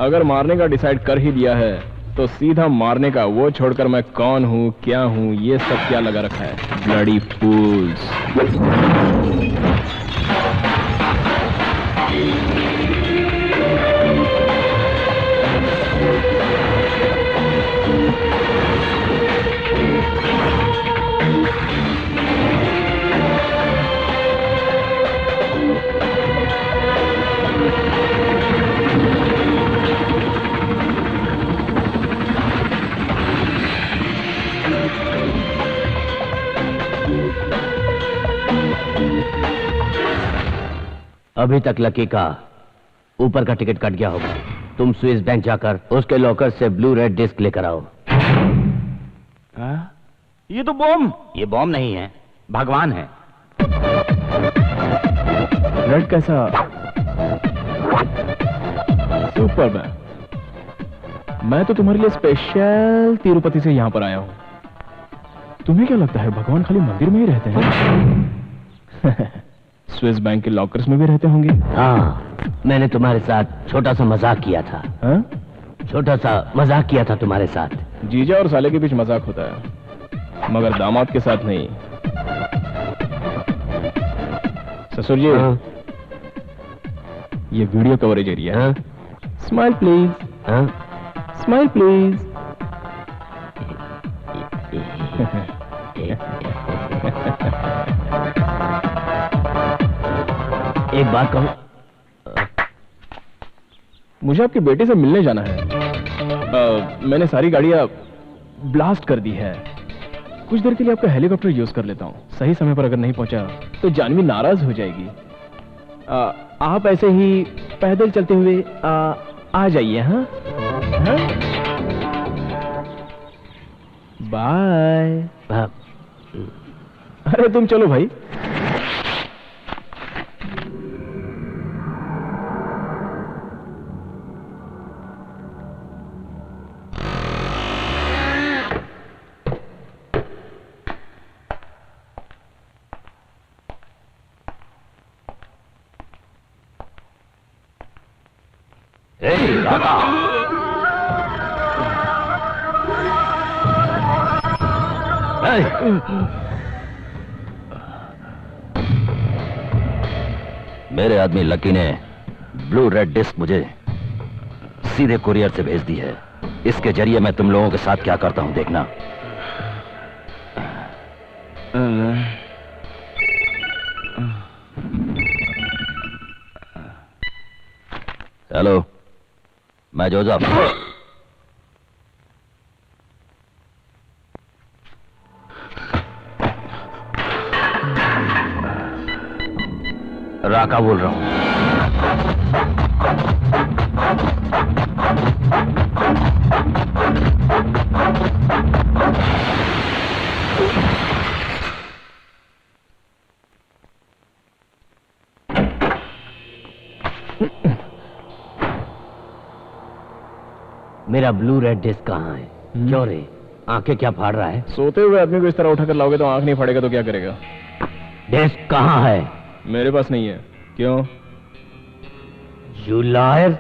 अगर मारने का डिसाइड कर ही दिया है तो सीधा मारने का, वो छोड़कर मैं कौन हूं क्या हूं ये सब क्या लगा रखा है? ब्लडी फूल्स। अभी तक लकी का ऊपर का टिकट कट गया होगा। तुम स्विस बैंक जाकर उसके लॉकर से ब्लू रेड डिस्क लेकर आओ। ये तो बॉम्ब। ये बॉम्ब नहीं है, भगवान है। रेड कैसा? सुपर मैन, मैं तो तुम्हारे लिए स्पेशल तिरुपति से यहां पर आया हूं। तुम्हें क्या लगता है भगवान खाली मंदिर में ही रहते हैं? स्विस बैंक के लॉकर्स में भी रहते होंगे। हाँ, मैंने तुम्हारे साथ छोटा सा मजाक किया था। छोटा सा मजाक किया था तुम्हारे साथ। जीजा और साले के बीच मजाक होता है, मगर दामाद के साथ नहीं। ससुर जी, ये वीडियो कवरेज एरिया है। Smile please. Smile please. एक बात कहूं, मुझे आपके बेटे से मिलने जाना है। मैंने सारी गाड़ियां ब्लास्ट कर दी है। कुछ देर के लिए आपका हेलीकॉप्टर यूज कर लेता हूं। सही समय पर अगर नहीं पहुंचा तो जानवी नाराज हो जाएगी। आप ऐसे ही पैदल चलते हुए आ जाइए। हाँ? बाय। अरे तुम चलो भाई। राका, मेरे आदमी लकी ने ब्लू रेड डिस्क मुझे सीधे कुरियर से भेज दी है। इसके जरिए मैं तुम लोगों के साथ क्या करता हूं देखना। हेलो, मैं जोसेफ। राका बोल रहा हूं। मेरा ब्लू रेड डिस्क कहाँ है? क्यों रे, आंखें क्या फाड़ रहा है? सोते हुए आदमी को इस तरह उठाकर लाओगे तो आंख नहीं फाड़ेगा तो क्या करेगा? डिस्क कहाँ है? मेरे पास नहीं है। क्यों? यू लायर,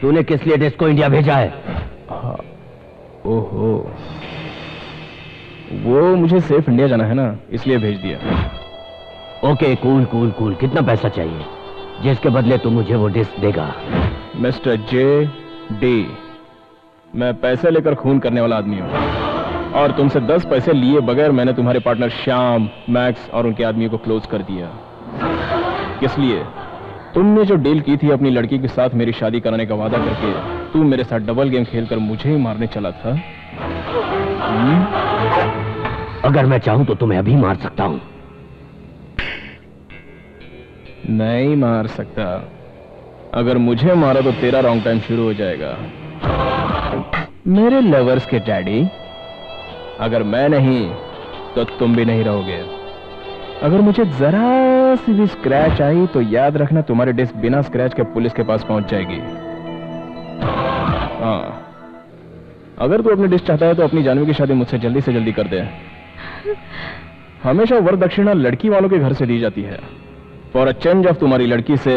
तूने किस लिए डिस्क को इंडिया भेजा है? ओहो, वो मुझे सेफ इंडिया जाना है ना, इसलिए भेज दिया। Okay, cool cool cool. कितना पैसा चाहिए जिसके बदले तू मुझे वो डिस्क देगा? मिस्टर जे डी, मैं पैसे लेकर खून करने वाला आदमी हूं और तुमसे 10 पैसे लिए बगैर मैंने तुम्हारे पार्टनर श्याम, मैक्स और उनके आदमियों को क्लोज कर दिया। किस लिए? तुमने जो डील की थी अपनी लड़की के साथ मेरी शादी कराने का वादा करके, तू मेरे साथ डबल गेम खेलकर मुझे ही मारने चला था। अगर मैं चाहूं तो तुम्हें अभी मार सकता हूं। नहीं मार सकता। अगर मुझे मारा तो तेरा रॉन्ग टाइम शुरू हो जाएगा। मेरे लवर्स के डैडी, अगर मैं नहीं तो तुम भी नहीं रहोगे। अगर मुझे जरा सी भी स्क्रैच आई तो याद रखना तुम्हारी डिस्क बिना स्क्रैच के पुलिस के पास पहुंच जाएगी। हाँ, अगर तू अपनी डिस्क चाहता है तो अपनी जानवी की शादी मुझसे जल्दी से जल्दी कर दे। हमेशा वरदक्षिणा लड़की वालों के घर से दी जाती है। फॉर अ चेंज ऑफ तुम्हारी लड़की से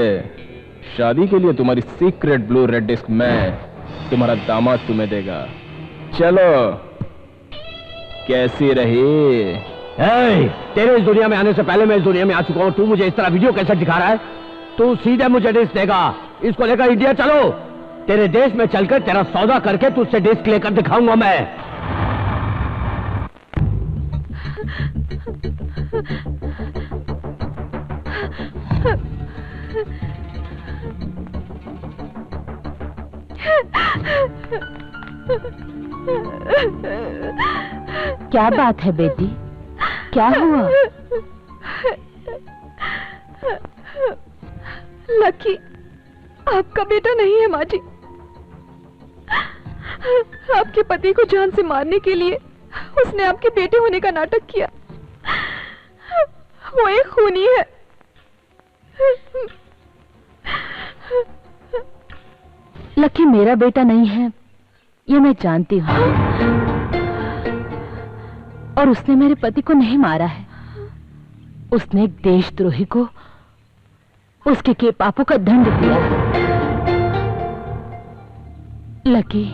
शादी के लिए तुम्हारी सीक्रेट ब्लू रेड डिस्क मैं, तुम्हारा दामाद तुम्हें देगा। चलो, कैसी रही? तेरे इस दुनिया में आने से पहले मैं इस दुनिया में आ चुका हूं। तू मुझे इस तरह वीडियो कैसे दिखा रहा है? तू सीधे मुझे डिस्क देगा। इसको लेकर इंडिया चलो। तेरे देश में चलकर तेरा सौदा करके तुझसे डिस्क लेकर दिखाऊंगा मैं। क्या बात है बेटी, क्या हुआ? लकी आपका बेटा नहीं है माँ जी। आपके पति को जान से मारने के लिए उसने आपके बेटे होने का नाटक किया। वो एक खूनी है। लकी मेरा बेटा नहीं है, ये मैं जानती हूँ। और उसने मेरे पति को नहीं मारा है। उसने एक देशद्रोही को उसके के पापों का दंड दिया। लकी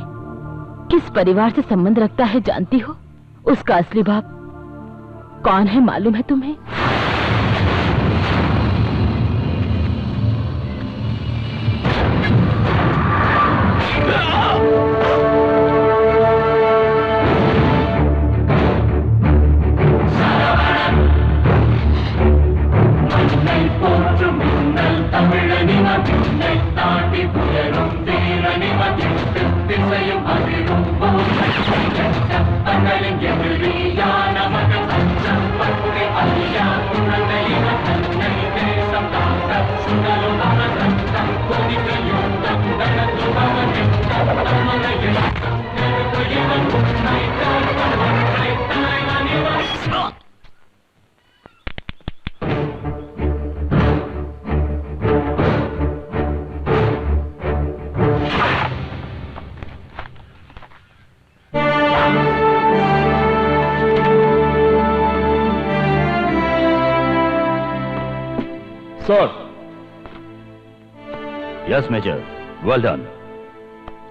किस परिवार से संबंध रखता है जानती हो? उसका असली बाप कौन है मालूम है तुम्हें? Come on, sir. Yes, Major. Well done.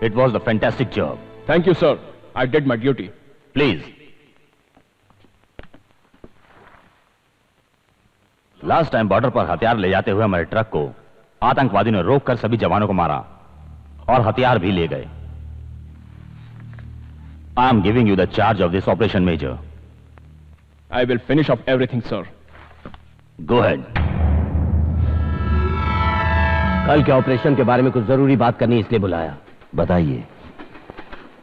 It was a fantastic job. Thank you, sir. I did my duty. Please. Last time border पर हथियार ले जाते हुए हमारे ट्रक को आतंकवादियों ने रोककर सभी जवानों को मारा और हथियार भी ले गए. I am giving you the charge of this operation, Major. I will finish off everything, sir. Go ahead. कल के ऑपरेशन के बारे में कुछ जरूरी बात करनी इसलिए बुलाया. बताइए.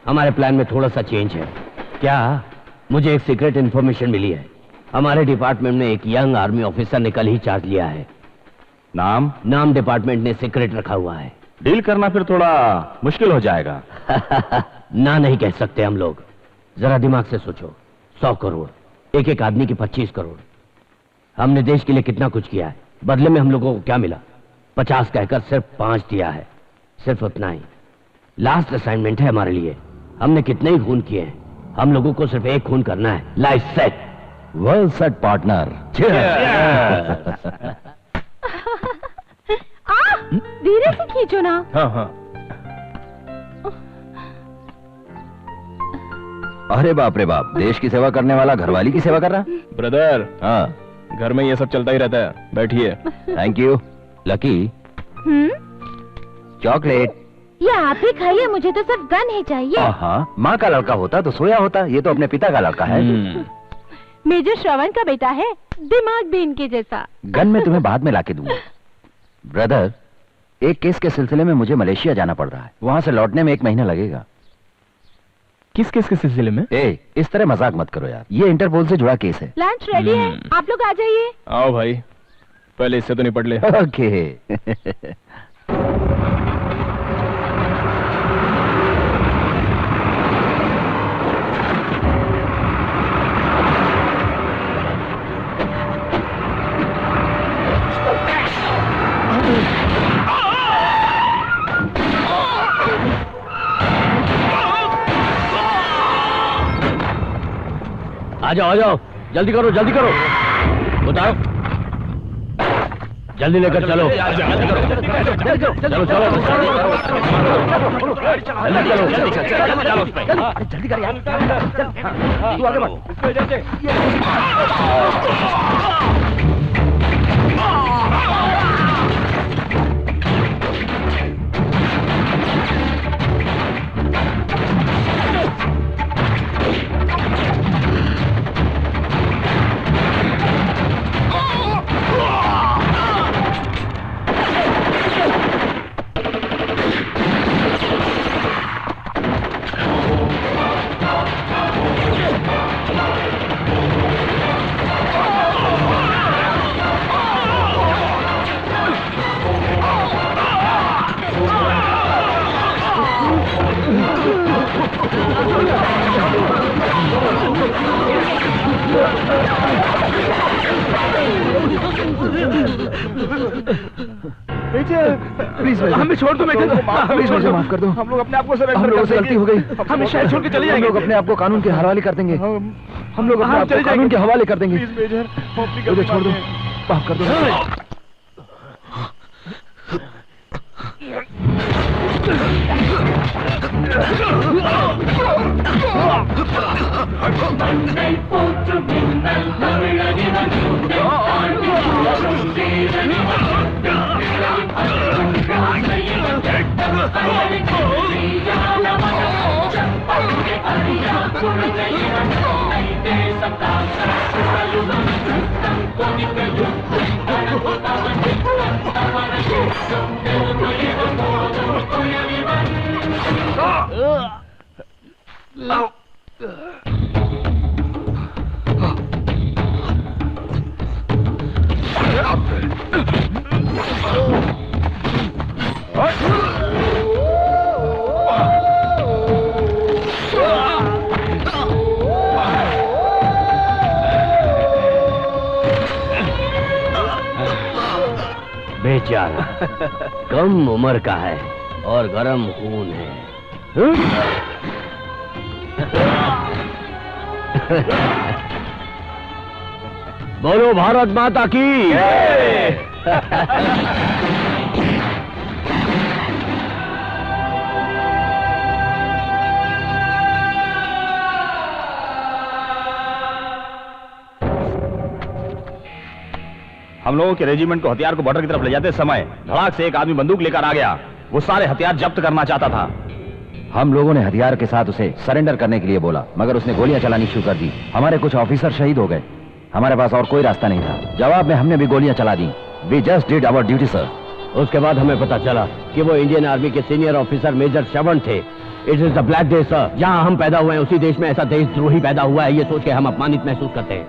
हमारे प्लान में थोड़ा सा चेंज है. क्या? मुझे एक सीक्रेट इंफॉर्मेशन मिली है. हमारे डिपार्टमेंट में एक यंग आर्मी ऑफिसर ने कल ही चार्ज लिया है. नाम डिपार्टमेंट ने सीक्रेट रखा हुआ है. डील करना फिर थोड़ा मुश्किल हो जाएगा. ना नहीं कह सकते हम लोग. जरा दिमाग से सोचो. 100 करोड़, एक एक आदमी की 25 करोड़. हमने देश के लिए कितना कुछ किया है. बदले में हम लोगों को क्या मिला? 50 कहकर सिर्फ 5 दिया है. सिर्फ उतना ही. लास्ट असाइनमेंट है हमारे लिए. हमने कितने ही खून किए हैं. हम लोगों को सिर्फ एक खून करना है. Life set. Well set partner. धीरे से खींचो ना. हाँ. अरे बाप रे बाप, देश की सेवा करने वाला घरवाली की सेवा कर रहा. ब्रदर. हाँ, घर में ये सब चलता ही रहता है. बैठिए. Thank you. Lucky, chocolate. ये आप ही खाइए, मुझे तो सिर्फ गन ही चाहिए. हाँ, माँ का लड़का होता तो सोया होता. ये तो अपने पिता का लड़का है. मेजर श्रवण का बेटा है. दिमाग भी इनके जैसा. गन में तुम्हें बाद में लाके दूंगा. ब्रदर, एक केस के सिलसिले में मुझे मलेशिया जाना पड़ रहा है. वहां से लौटने में 1 महीना लगेगा. किस केस के सिलसिले में? इस तरह मजाक मत करो यार. ये इंटरपोल से जुड़ा केस है. लंच रेडी है, आप लोग आ जाइए. आओ भाई, पहले इससे तो निपट ले. ओके. आ जाओ. जल्दी करो. उतारो. जल्दी लेकर चलो. जल्दी करो. चलो. जल्दी कर यार. तू आगे बढ़. प्लीज हमें छोड़ दो. प्लीज मुझे माफ कर दो. हम लोग अपने आप को सरेंडर. हम लोगों से गलती हो गई. हम शहर छोड़ के चले जाएंगे. हम लोग अपने आप को कानून के हवाले कर देंगे. हम लोग अपने आप को कानून के हवाले कर देंगे. प्लीज मेजर, मुझे छोड़ दो. माफ कर दो. बेचारा कम उम्र का है और गरम खून है. बोलो भारत माता की. हम लोगों के रेजिमेंट को हथियार को बॉर्डर की तरफ ले जाते समय धड़ाक से एक आदमी बंदूक लेकर आ गया। वो सारे हथियार जब्त करना चाहता था। हम लोगों ने हथियार के साथ उसे सरेंडर करने के लिए बोला, मगर उसने गोलियां चलानी शुरू कर दी। हमारे कुछ ऑफिसर शहीद हो गए। हमारे पास और कोई रास्ता नहीं था। जवाब में हमने भी गोलियां चला दी। We just did our duty sir. उसके बाद हमें पता चला कि वो इंडियन आर्मी के सीनियर ऑफिसर मेजर श्रवण थे। It is the black day sir. जहां हम पैदा हुए हैं उसी देश में ऐसा देशद्रोही पैदा हुआ है, ये सोच के हम अपमानित महसूस करते हैं।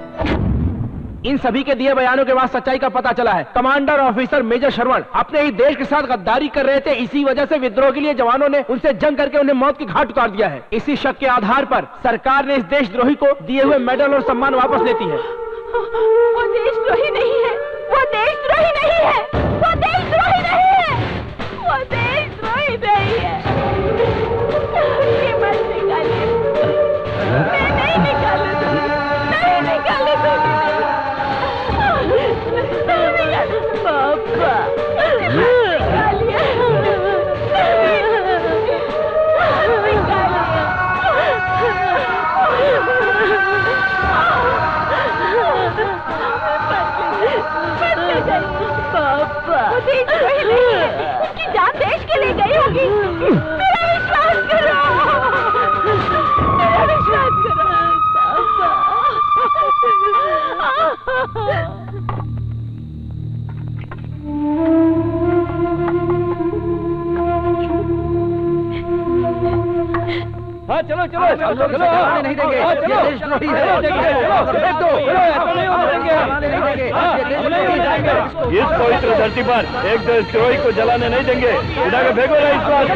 इन सभी के दिए बयानों के बाद सच्चाई का पता चला है। कमांडर ऑफिसर मेजर श्रवण अपने ही देश के साथ गद्दारी कर रहे थे। इसी वजह से विद्रोह के लिए जवानों ने उनसे जंग करके उन्हें मौत की घाट उतार दिया है। इसी शक के आधार पर सरकार ने इस देशद्रोही को दिए हुए मेडल और सम्मान वापस लेती है। वो देशद्रोही नहीं है, वो देशद्रोही नहीं है, वो देशद्रोही नहीं है, वो देशद्रोही नहीं है। ये मत निकालिए, मैं नहीं निकालूंगी, नहीं निकालूंगी। पापा, निकालिए, पापा, वो देशद्रोही नहीं है, उसकी जान देश के लिए गई होगी। मेरा विश्वास करो, मेरा विश्वास करो पापा। हाँ चलो चलो चलो चलो, नहीं देंगे, ये देशद्रोही है। इस पवित्र धरती पर एक देशद्रोही को जलाने नहीं देंगे। उठा के फेंको ना इस बात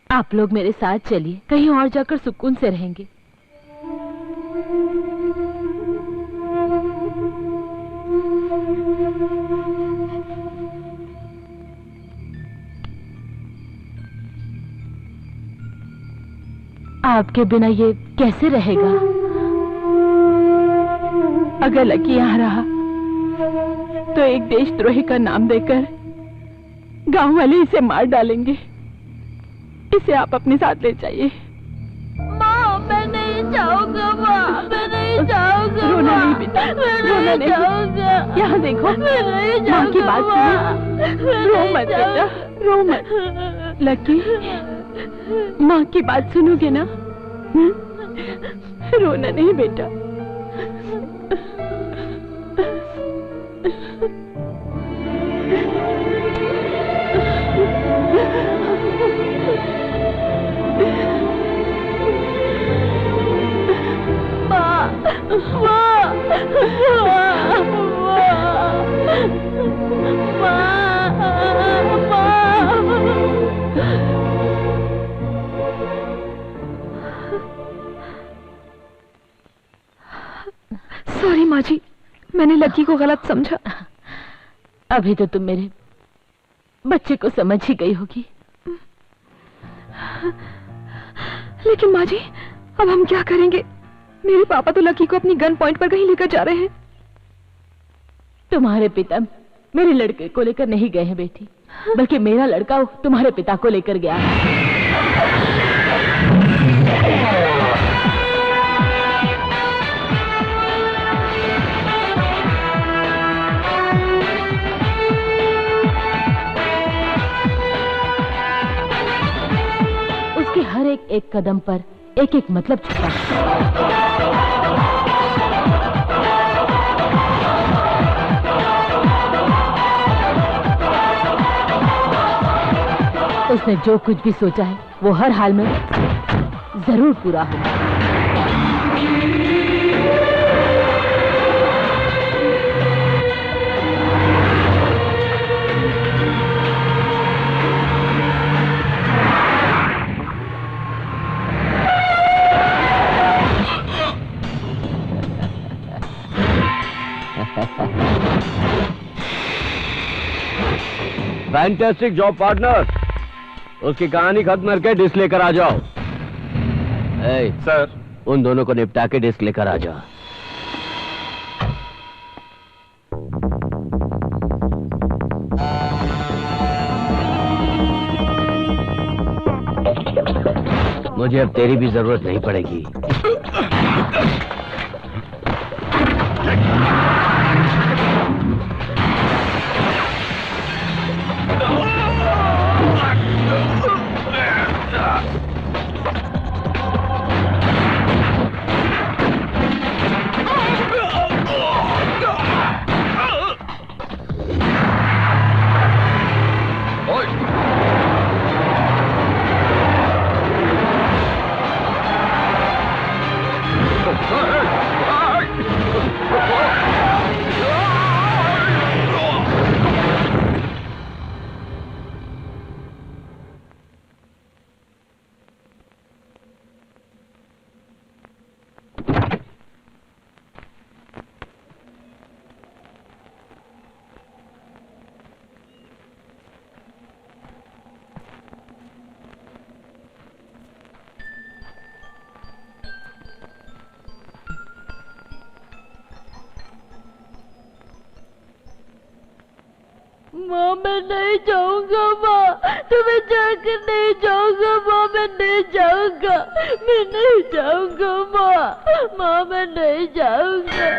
आप लोग मेरे साथ चलिए, कहीं और जाकर सुकून से रहेंगे। आपके बिना ये कैसे रहेगा? अगर लकी यहाँ रहा तो एक देशद्रोही का नाम देकर गांव वाले इसे मार डालेंगे। इसे आप अपने साथ ले जाइए। माँ, मैं नहीं जाऊंगा माँ, मैं नहीं जाऊंगा। रोना नहीं बेटा, रोना नहीं जाऊंगा। यहाँ देखो, माँ की बात सुनो। रो मत बेटा, रो मत। लकी, माँ की बात सुनोगे ना? रोना नहीं बेटा। माँ, माँ, माँ, माँ। सॉरी माँ जी, मैंने लकी को गलत समझा। अभी तो तुम मेरे बच्चे को समझ ही गई होगी। लेकिन माँ जी, अब हम क्या करेंगे? मेरे पापा तो लकी को अपनी गन पॉइंट पर कहीं लेकर जा रहे हैं। तुम्हारे पिता मेरे लड़के को लेकर नहीं गए हैं बेटी, बल्कि मेरा लड़का तुम्हारे पिता को लेकर गया है। उसके हर एक कदम पर एक एक मतलब छुपा है। उसने जो कुछ भी सोचा है वो हर हाल में जरूर पूरा होगा। Fantastic job partner. उसकी कहानी खत्म करके डिस्क लेकर आ जाओ। सर, उन दोनों को निपटा के डिस्क लेकर आ जाओ। मुझे अब तेरी भी जरूरत नहीं पड़ेगी। माँ मैं नहीं जाऊंगा। माँ तुम्हें जाकर नहीं जाऊंगा। माँ मैं नहीं जाऊंगा। मैं नहीं जाऊंगा। माँ मैं नहीं जाऊंगा।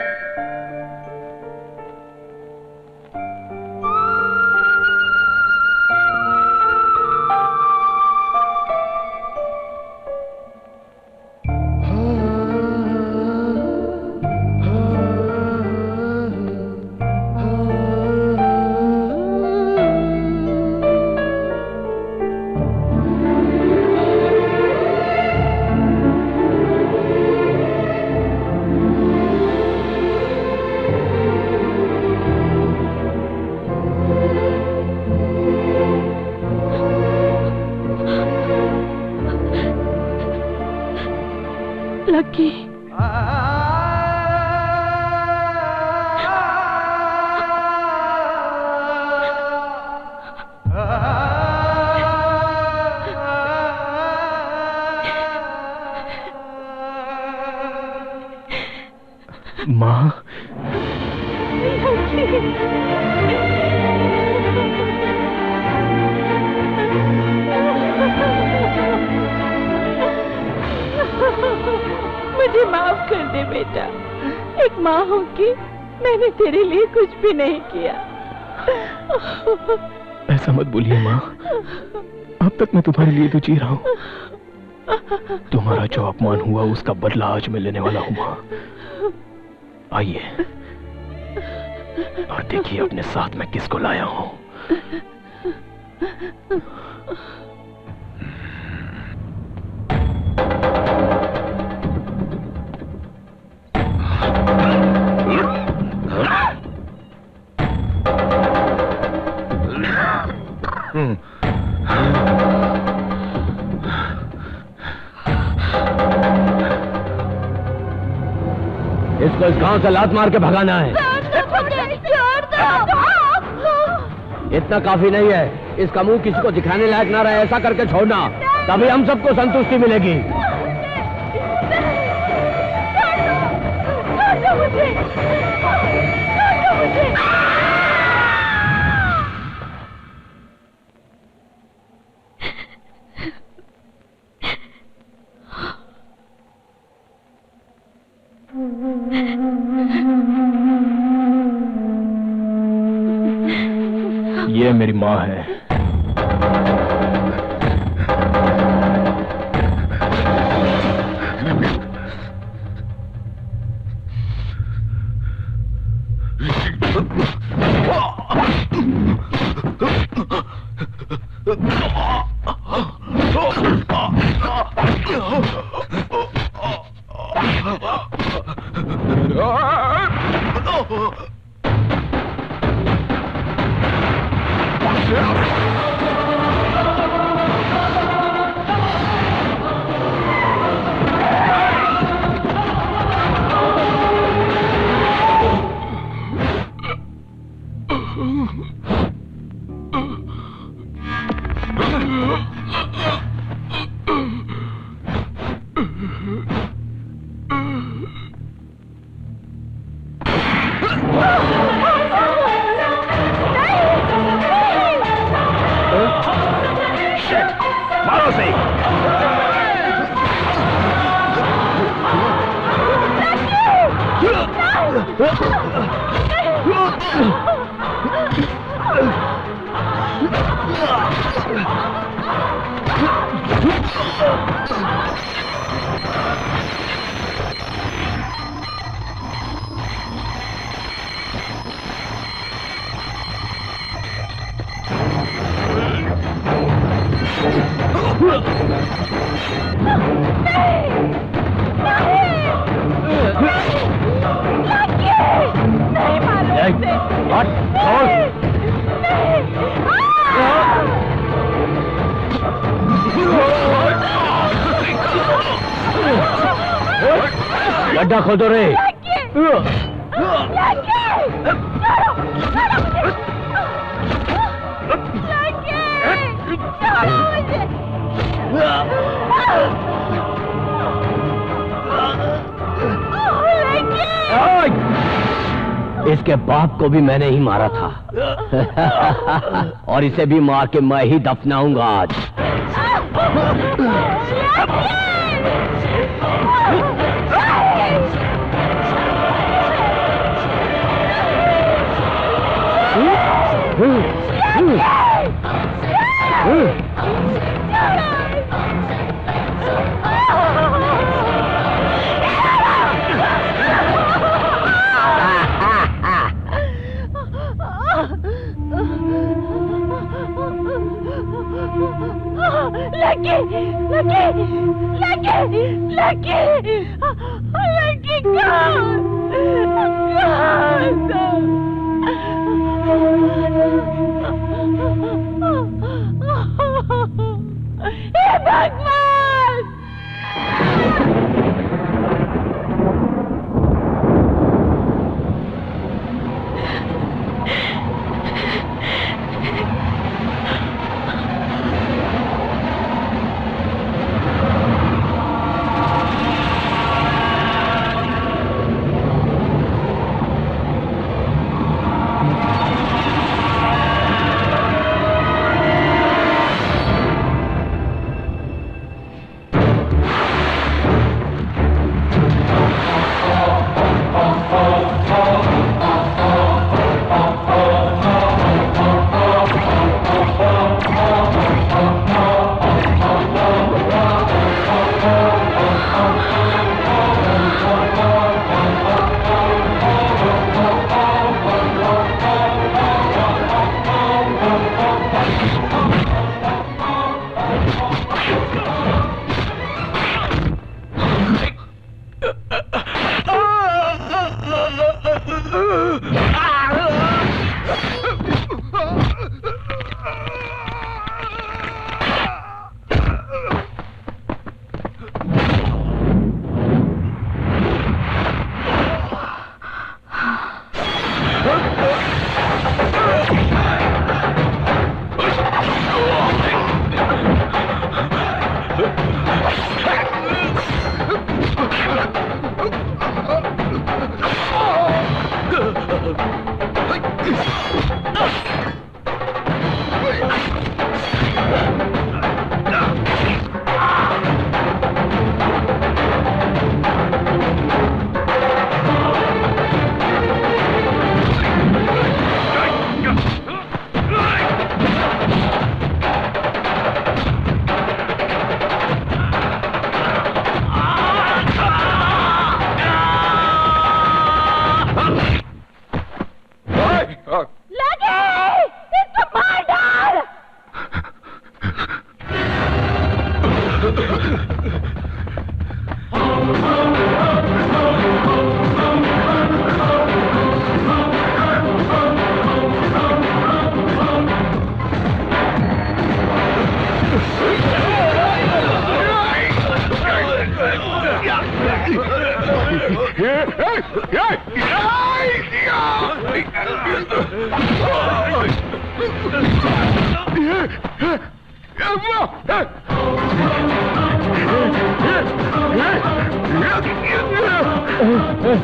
लकी, माँ, मुझे माफ कर दे बेटा। एक माँ हूँ कि मैंने तेरे लिए कुछ भी नहीं किया। ऐसा मत बोलिए माँ, अब तक मैं तुम्हारे लिए तो जी रहा हूँ। तुम्हारा जो अपमान हुआ उसका बदला आज मैं लेने वाला हूँ माँ। आइए और देखिए अपने साथ में किसको लाया हूँ। इसको इस गांव से लात मार के भगाना है। इतना काफी नहीं है, इसका मुंह किसी को दिखाने लायक ना रहे, ऐसा करके छोड़ना, तभी हम सबको संतुष्टि मिलेगी। ये मेरी माँ है। गड्ढा खोदो रे। इसके बाप को भी मैंने ही मारा था और इसे भी मार के मैं ही दफनाऊंगा आज।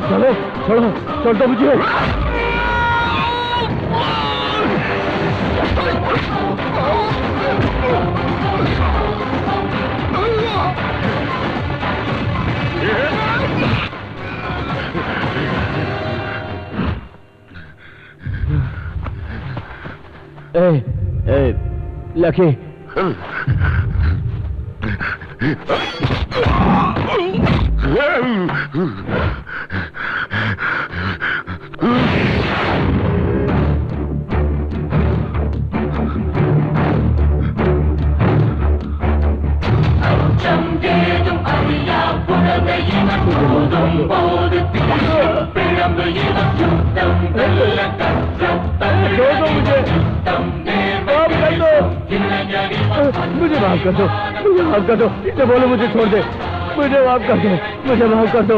चलो छोड़ो छोड़ दो मुझे। लकी मुझे माफ कर दो, मुझे माफ कर दो। इसे बोलो मुझे छोड़ दे, मुझे माफ कर दो, मुझे माफ कर दो।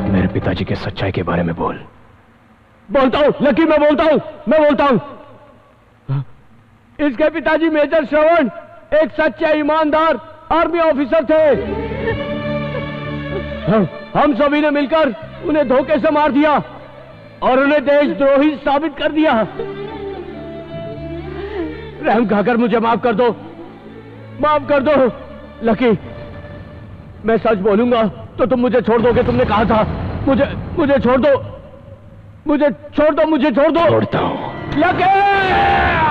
मेरे पिताजी के सच्चाई के बारे में बोल। बोलता हूँ लकी, मैं बोलता हूँ। इसके पिताजी मेजर श्रवण एक सच्चे ईमानदार आर्मी ऑफिसर थे। हम सभी ने मिलकर उन्हें धोखे से मार दिया और उन्हें देशद्रोही साबित कर दिया। रहम खाकर मुझे माफ कर दो, माफ कर दो लकी। मैं सच बोलूंगा तो तुम मुझे छोड़ दोगे, तुमने कहा था। मुझे छोड़ दो, मुझे छोड़ दो, मुझे छोड़ दो। छोड़ता हूं लकी।